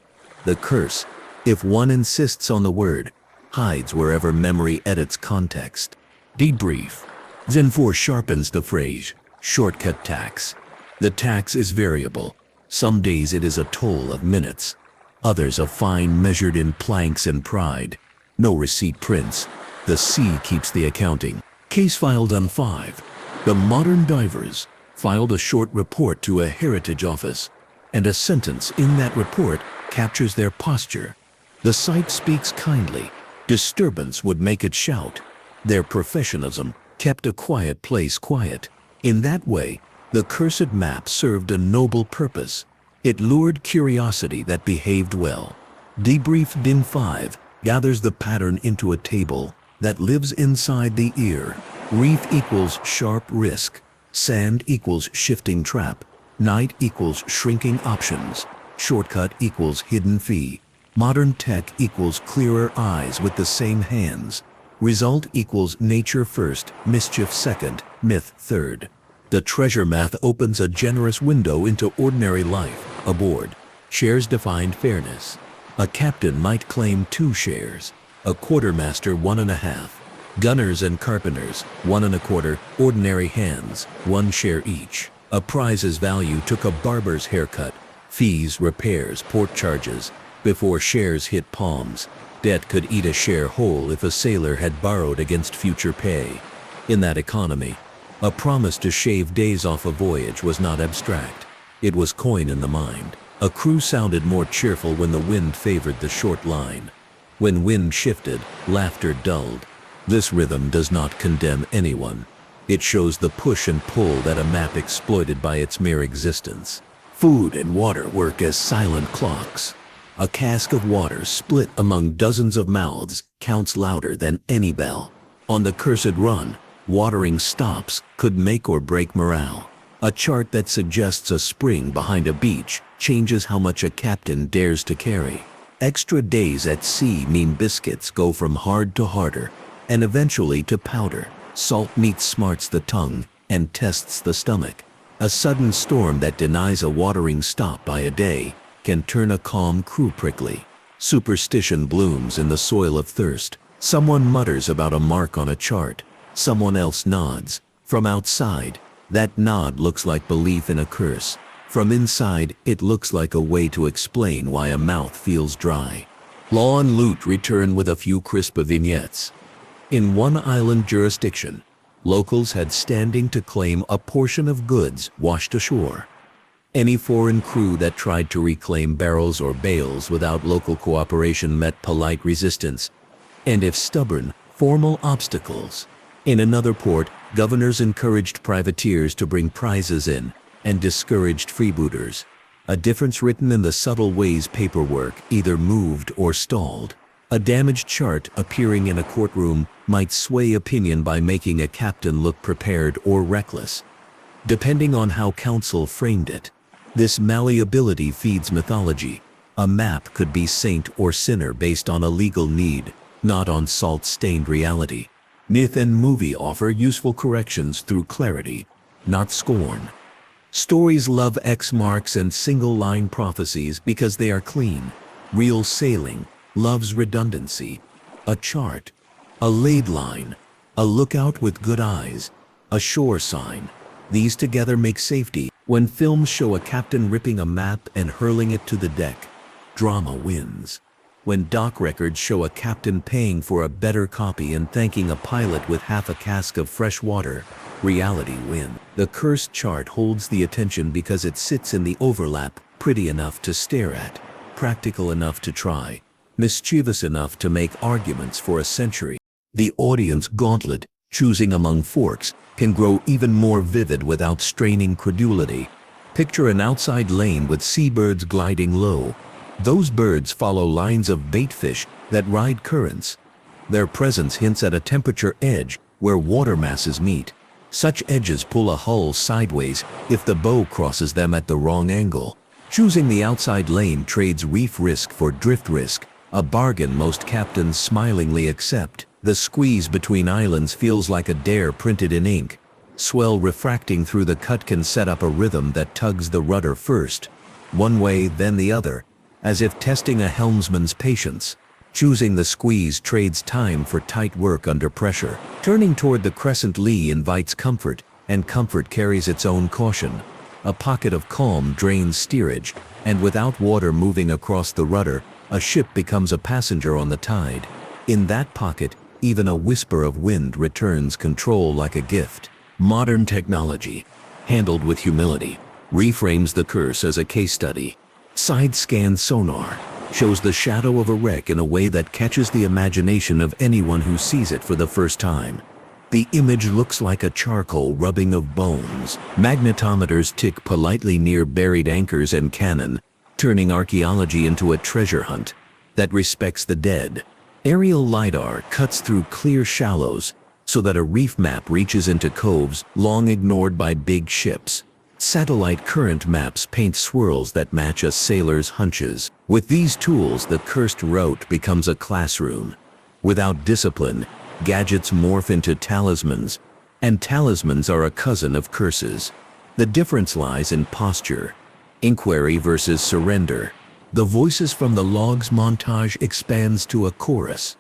The curse, if one insists on the word, hides wherever memory edits context. Debrief. Zen 4 sharpens the phrase, shortcut tax. The tax is variable. Some days it is a toll of minutes, others a fine measured in planks and pride. No receipt prints. The sea keeps the accounting. Case filed on 5. The modern divers filed a short report to a heritage office, and a sentence in that report captures their posture. The sight speaks kindly. Disturbance would make it shout. Their professionalism kept a quiet place quiet. In that way, the cursed map served a noble purpose. It lured curiosity that behaved well. Debrief Din 5 gathers the pattern into a table that lives inside the ear. Reef equals sharp risk. Sand equals shifting trap. Night equals shrinking options. Shortcut equals hidden fee. Modern tech equals clearer eyes with the same hands. Result equals nature first, mischief second, myth third. The treasure math opens a generous window into ordinary life. Aboard, shares defined fairness. A captain might claim 2 shares. A quartermaster 1.5. Gunners and carpenters 1.25. Ordinary hands 1 share each. A prize's value took a barber's haircut. Fees, repairs, port charges. Before shares hit palms, debt could eat a share whole if a sailor had borrowed against future pay. In that economy, a promise to shave days off a voyage was not abstract. It was coin in the mind. A crew sounded more cheerful when the wind favored the short line. When wind shifted, laughter dulled. This rhythm does not condemn anyone. It shows the push and pull that a map exploited by its mere existence. Food and water work as silent clocks. A cask of water split among dozens of mouths counts louder than any bell. On the cursed run, watering stops could make or break morale. A chart that suggests a spring behind a beach changes how much a captain dares to carry. Extra days at sea mean biscuits go from hard to harder, and eventually to powder. Salt meat smarts the tongue and tests the stomach. A sudden storm that denies a watering stop by a day can turn a calm crew prickly. Superstition blooms in the soil of thirst. Someone mutters about a mark on a chart. Someone else nods. From outside, that nod looks like belief in a curse. From inside, it looks like a way to explain why a mouth feels dry. Law and loot return with a few crisp vignettes. In one island jurisdiction, locals had standing to claim a portion of goods washed ashore. Any foreign crew that tried to reclaim barrels or bales without local cooperation met polite resistance, and if stubborn, formal obstacles. In another port, governors encouraged privateers to bring prizes in and discouraged freebooters. A difference written in the subtle ways paperwork either moved or stalled. A damaged chart appearing in a courtroom might sway opinion by making a captain look prepared or reckless, depending on how counsel framed it. This malleability feeds mythology. A map could be saint or sinner based on a legal need, not on salt-stained reality. Myth and movie offer useful corrections through clarity, not scorn. Stories love X marks and single-line prophecies because they are clean. Real sailing, loves redundancy. A chart, a laid line, a lookout with good eyes, a shore sign. These together make safety. When films show a captain ripping a map and hurling it to the deck, drama wins. When dock records show a captain paying for a better copy and thanking a pilot with half a cask of fresh water, reality wins. The cursed chart holds the attention because it sits in the overlap, pretty enough to stare at, practical enough to try, mischievous enough to make arguments for a century. The audience gauntlet, choosing among forks, can grow even more vivid without straining credulity. Picture an outside lane with seabirds gliding low. Those birds follow lines of baitfish that ride currents. Their presence hints at a temperature edge where water masses meet. Such edges pull a hull sideways if the bow crosses them at the wrong angle. Choosing the outside lane trades reef risk for drift risk, a bargain most captains smilingly accept. The squeeze between islands feels like a dare printed in ink. Swell refracting through the cut can set up a rhythm that tugs the rudder first, one way then the other, as if testing a helmsman's patience. Choosing the squeeze trades time for tight work under pressure. Turning toward the crescent lee invites comfort, and comfort carries its own caution. A pocket of calm drains steerage, and without water moving across the rudder, a ship becomes a passenger on the tide. In that pocket, even a whisper of wind returns control like a gift. Modern technology, handled with humility, reframes the curse as a case study. Side-scan sonar shows the shadow of a wreck in a way that catches the imagination of anyone who sees it for the first time. The image looks like a charcoal rubbing of bones. Magnetometers tick politely near buried anchors and cannon, turning archaeology into a treasure hunt that respects the dead. Aerial LiDAR cuts through clear shallows so that a reef map reaches into coves long ignored by big ships. Satellite current maps paint swirls that match a sailor's hunches. With these tools, the cursed route becomes a classroom. Without discipline, gadgets morph into talismans, and talismans are a cousin of curses. The difference lies in posture, inquiry versus surrender. The voices from the logs montage expands to a chorus.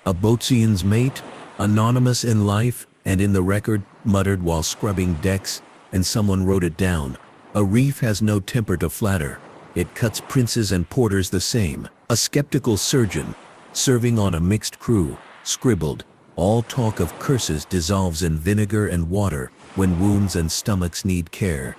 A boatswain's mate, anonymous in life and in the record, muttered while scrubbing decks, and someone wrote it down. A reef has no temper to flatter. It cuts princes and porters the same. A skeptical surgeon, serving on a mixed crew, scribbled, "All talk of curses dissolves in vinegar and water when wounds and stomachs need care."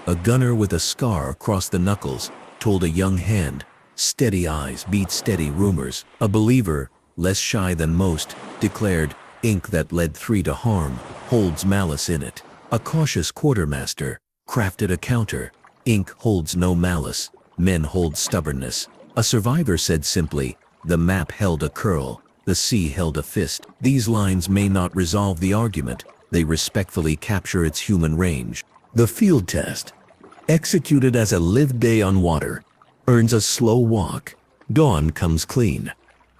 A gunner with a scar across the knuckles told a young hand, "Steady eyes beat steady rumors." A believer, less shy than most, declared, "Ink that led 3 to harm holds malice in it." A cautious quartermaster crafted a counter, "Ink holds no malice, men hold stubbornness." A survivor said simply, "The map held a curl, the sea held a fist." These lines may not resolve the argument, they respectfully capture its human range. The field test, executed as a lived day on water, earns a slow walk. Dawn comes clean.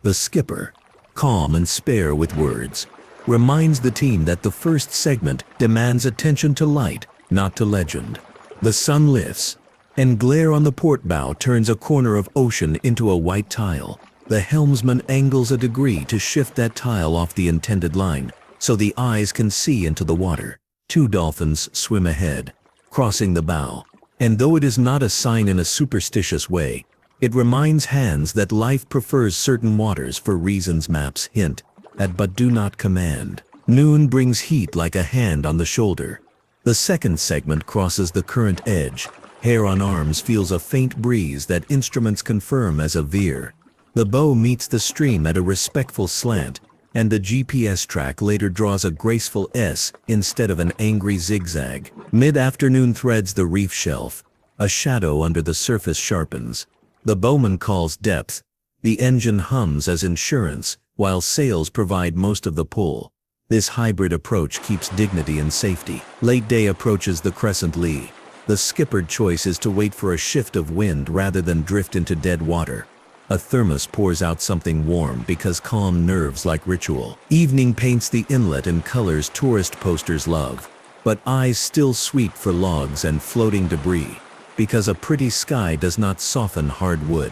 The skipper, calm and spare with words, reminds the team that the first segment demands attention to light, not to legend. The sun lifts, and glare on the port bow turns a corner of ocean into a white tile. The helmsman angles a degree to shift that tile off the intended line, so the eyes can see into the water. 2 dolphins swim ahead, crossing the bow. And though it is not a sign in a superstitious way, it reminds hands that life prefers certain waters for reasons maps hint at but do not command. Noon brings heat like a hand on the shoulder. The second segment crosses the current edge. Hair on arms feels a faint breeze that instruments confirm as a veer. The bow meets the stream at a respectful slant, and the GPS track later draws a graceful S instead of an angry zigzag. Mid-afternoon threads the reef shelf. A shadow under the surface sharpens. The bowman calls depth. The engine hums as insurance, while sails provide most of the pull. This hybrid approach keeps dignity and safety. Late day approaches the crescent lee. The skippered choice is to wait for a shift of wind rather than drift into dead water. A thermos pours out something warm because calm nerves like ritual. Evening paints the inlet in colors tourist posters love, but eyes still sweep for logs and floating debris, because a pretty sky does not soften hard wood.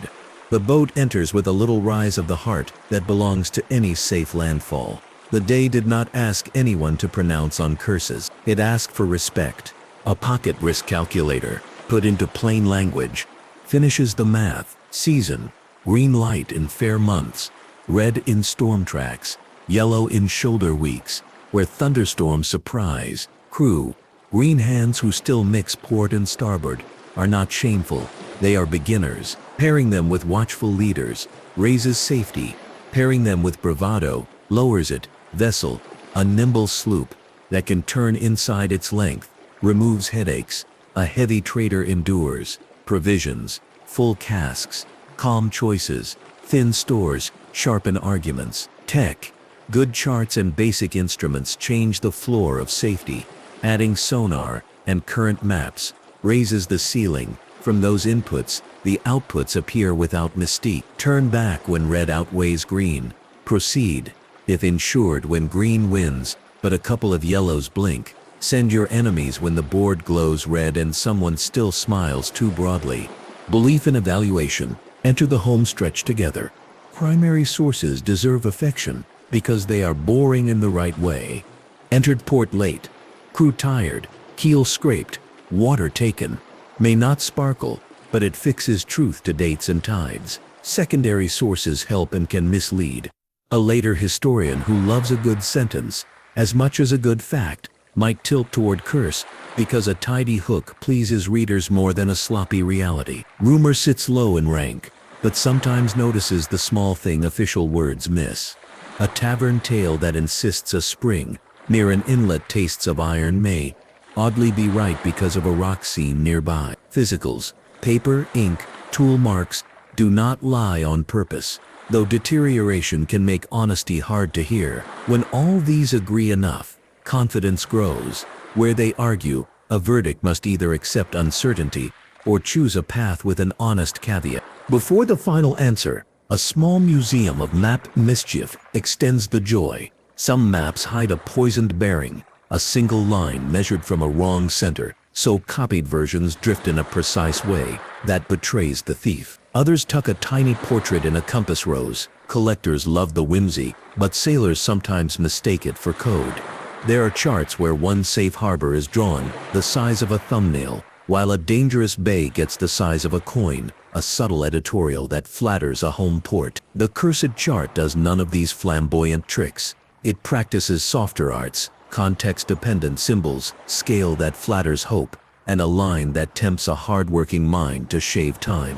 The boat enters with a little rise of the heart that belongs to any safe landfall. The day did not ask anyone to pronounce on curses. It asked for respect. A pocket risk calculator, put into plain language, finishes the math. Season: green light in fair months, red in storm tracks, yellow in shoulder weeks, where thunderstorms surprise. Crew: green hands who still mix port and starboard, are not shameful, they are beginners. Pairing them with watchful leaders raises safety. Pairing them with bravado lowers it. Vessel: a nimble sloop that can turn inside its length, removes headaches. A heavy trader endures. Provisions: full casks, calm choices, thin stores, sharpen arguments. Tech: good charts and basic instruments change the floor of safety. Adding sonar and current maps raises the ceiling. From those inputs, the outputs appear without mystique. Turn back when red outweighs green. Proceed, if insured, when green wins, but a couple of yellows blink. Send your enemies when the board glows red and someone still smiles too broadly. Belief in evaluation. Enter the home stretch together. Primary sources deserve affection because they are boring in the right way. Entered port late. Crew tired. Keel scraped. Water taken. May not sparkle, but it fixes truth to dates and tides. Secondary sources help and can mislead. A later historian who loves a good sentence as much as a good fact might tilt toward curse because a tidy hook pleases readers more than a sloppy reality. Rumor sits low in rank, but sometimes notices the small thing official words miss. A tavern tale that insists a spring near an inlet tastes of iron may oddly be right because of a rock scene nearby. Physicals: paper, ink, tool marks do not lie on purpose, though deterioration can make honesty hard to hear. When all these agree enough, confidence grows. Where they argue, a verdict must either accept uncertainty or choose a path with an honest caveat. Before the final answer, a small museum of map mischief extends the joy. Some maps hide a poisoned bearing, a single line measured from a wrong center, so copied versions drift in a precise way that betrays the thief. Others tuck a tiny portrait in a compass rose. Collectors love the whimsy, but sailors sometimes mistake it for code. There are charts where one safe harbor is drawn, the size of a thumbnail, while a dangerous bay gets the size of a coin, a subtle editorial that flatters a home port. The cursed chart does none of these flamboyant tricks. It practices softer arts, context-dependent symbols, scale that flatters hope, and a line that tempts a hard-working mind to shave time.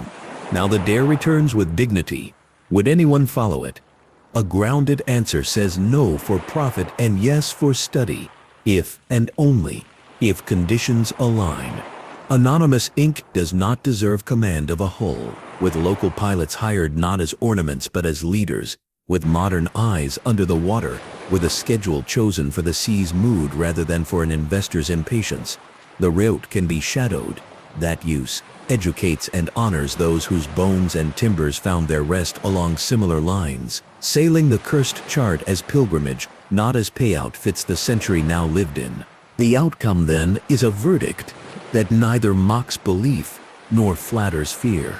Now the dare returns with dignity. Would anyone follow it? A grounded answer says no for profit and yes for study, if and only if conditions align. Anonymous ink does not deserve command of a hull, with local pilots hired not as ornaments but as leaders, with modern eyes under the water, with a schedule chosen for the sea's mood rather than for an investor's impatience. The route can be shadowed. That use educates and honors those whose bones and timbers found their rest along similar lines. Sailing the cursed chart as pilgrimage, not as payout, fits the century now lived in. The outcome, then, is a verdict that neither mocks belief nor flatters fear.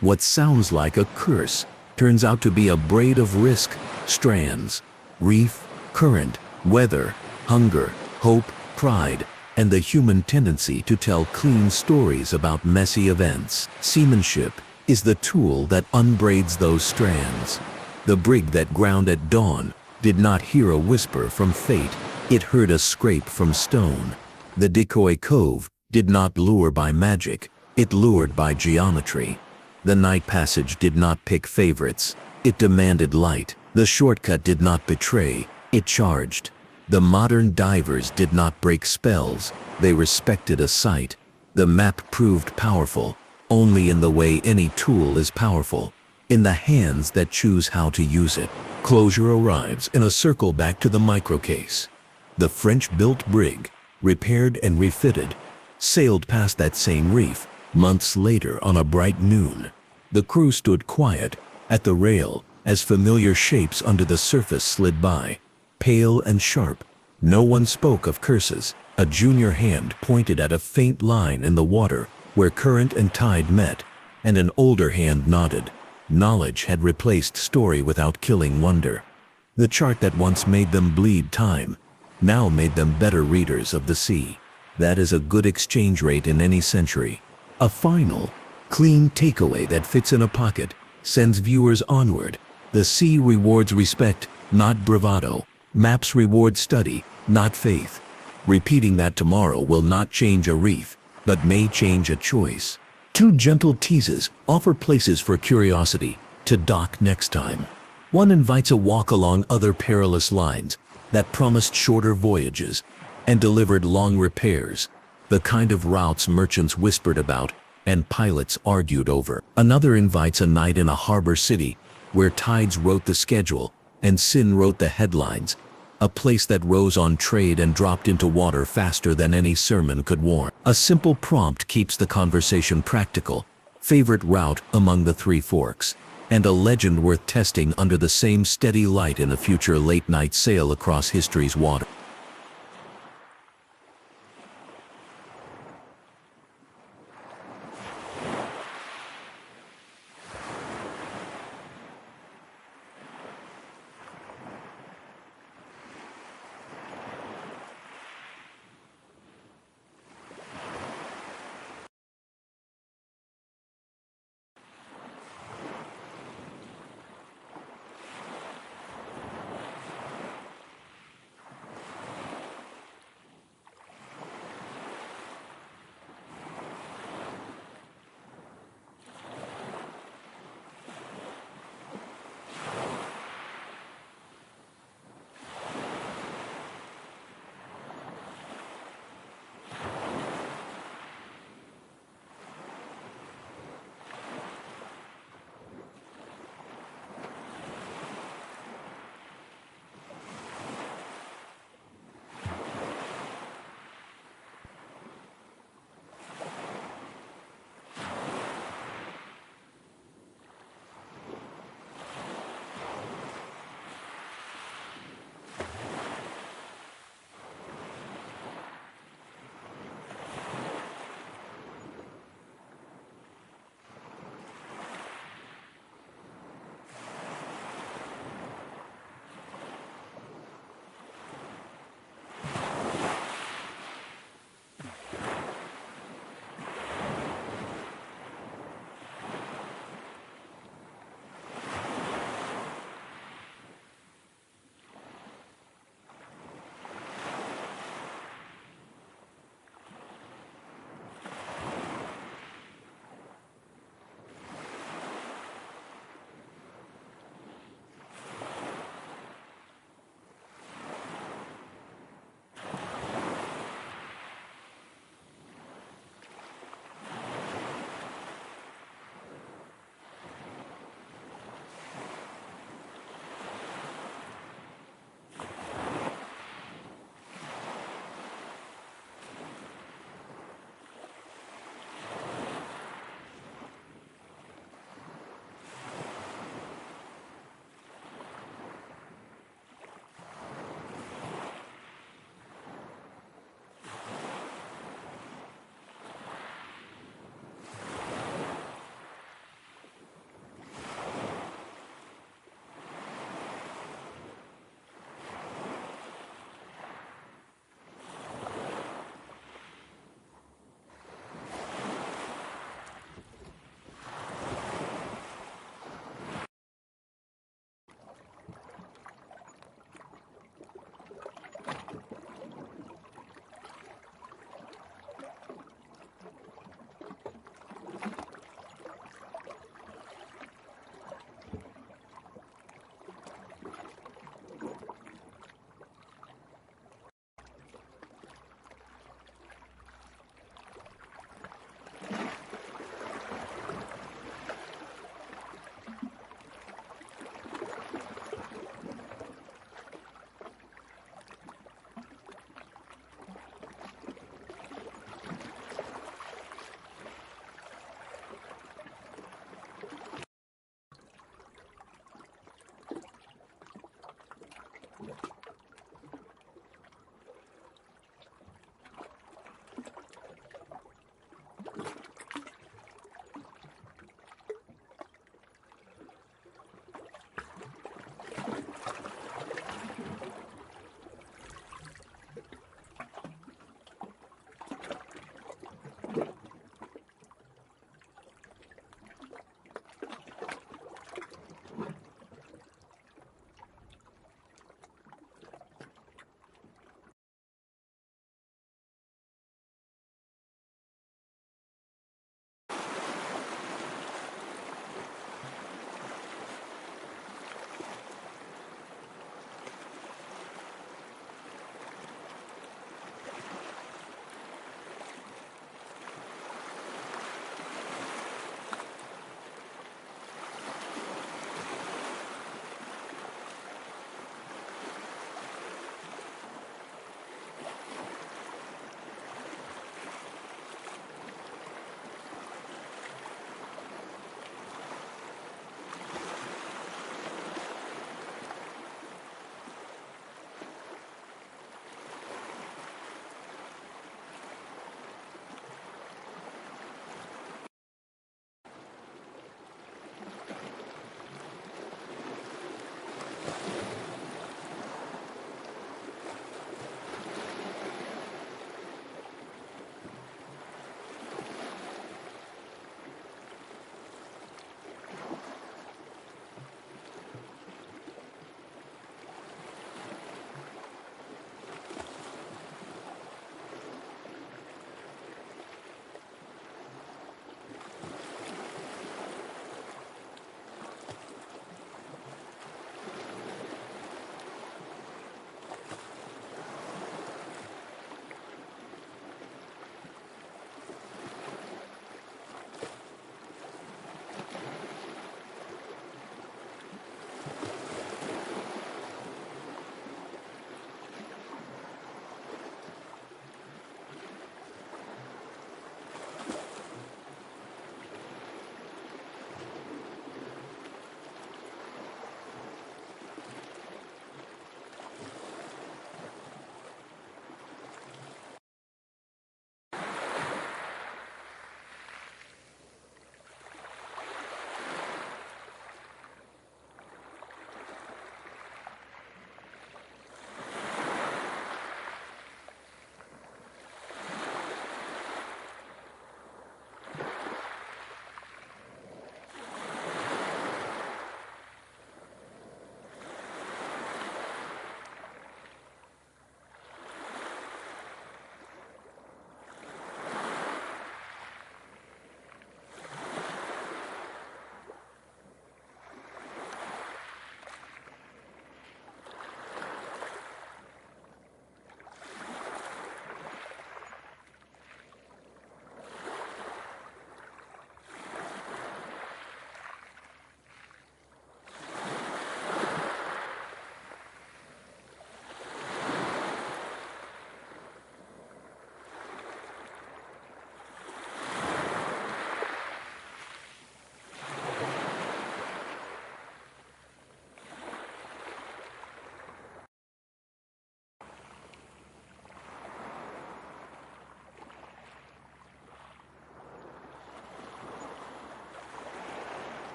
What sounds like a curse turns out to be a braid of risk, strands, reef, current, weather, hunger, hope, pride, and the human tendency to tell clean stories about messy events. Seamanship is the tool that unbraids those strands. The brig that ground at dawn did not hear a whisper from fate, it heard a scrape from stone. The decoy cove did not lure by magic, it lured by geometry. The night passage did not pick favorites, it demanded light. The shortcut did not betray, it charged. The modern divers did not break spells, they respected a sight. The map proved powerful, only in the way any tool is powerful, in the hands that choose how to use it. Closure arrives in a circle back to the microcase. The French-built brig, repaired and refitted, sailed past that same reef, months later on a bright noon. The crew stood quiet at the rail as familiar shapes under the surface slid by, pale and sharp. No one spoke of curses. A junior hand pointed at a faint line in the water where current and tide met, and an older hand nodded. Knowledge had replaced story without killing wonder. The chart that once made them bleed time now made them better readers of the sea. That is a good exchange rate in any century. A final, clean takeaway that fits in a pocket sends viewers onward. The sea rewards respect, not bravado. Maps reward study, not faith. Repeating that tomorrow will not change a reef, but may change a choice. Two gentle teases offer places for curiosity to dock next time. One invites a walk along other perilous lines that promised shorter voyages and delivered long repairs, the kind of routes merchants whispered about and pilots argued over. Another invites a night in a harbor city where tides wrote the schedule and sin wrote the headlines, a place that rose on trade and dropped into water faster than any sermon could warn. A simple prompt keeps the conversation practical, favorite route among the Three Forks, and a legend worth testing under the same steady light in a future late-night sail across history's water.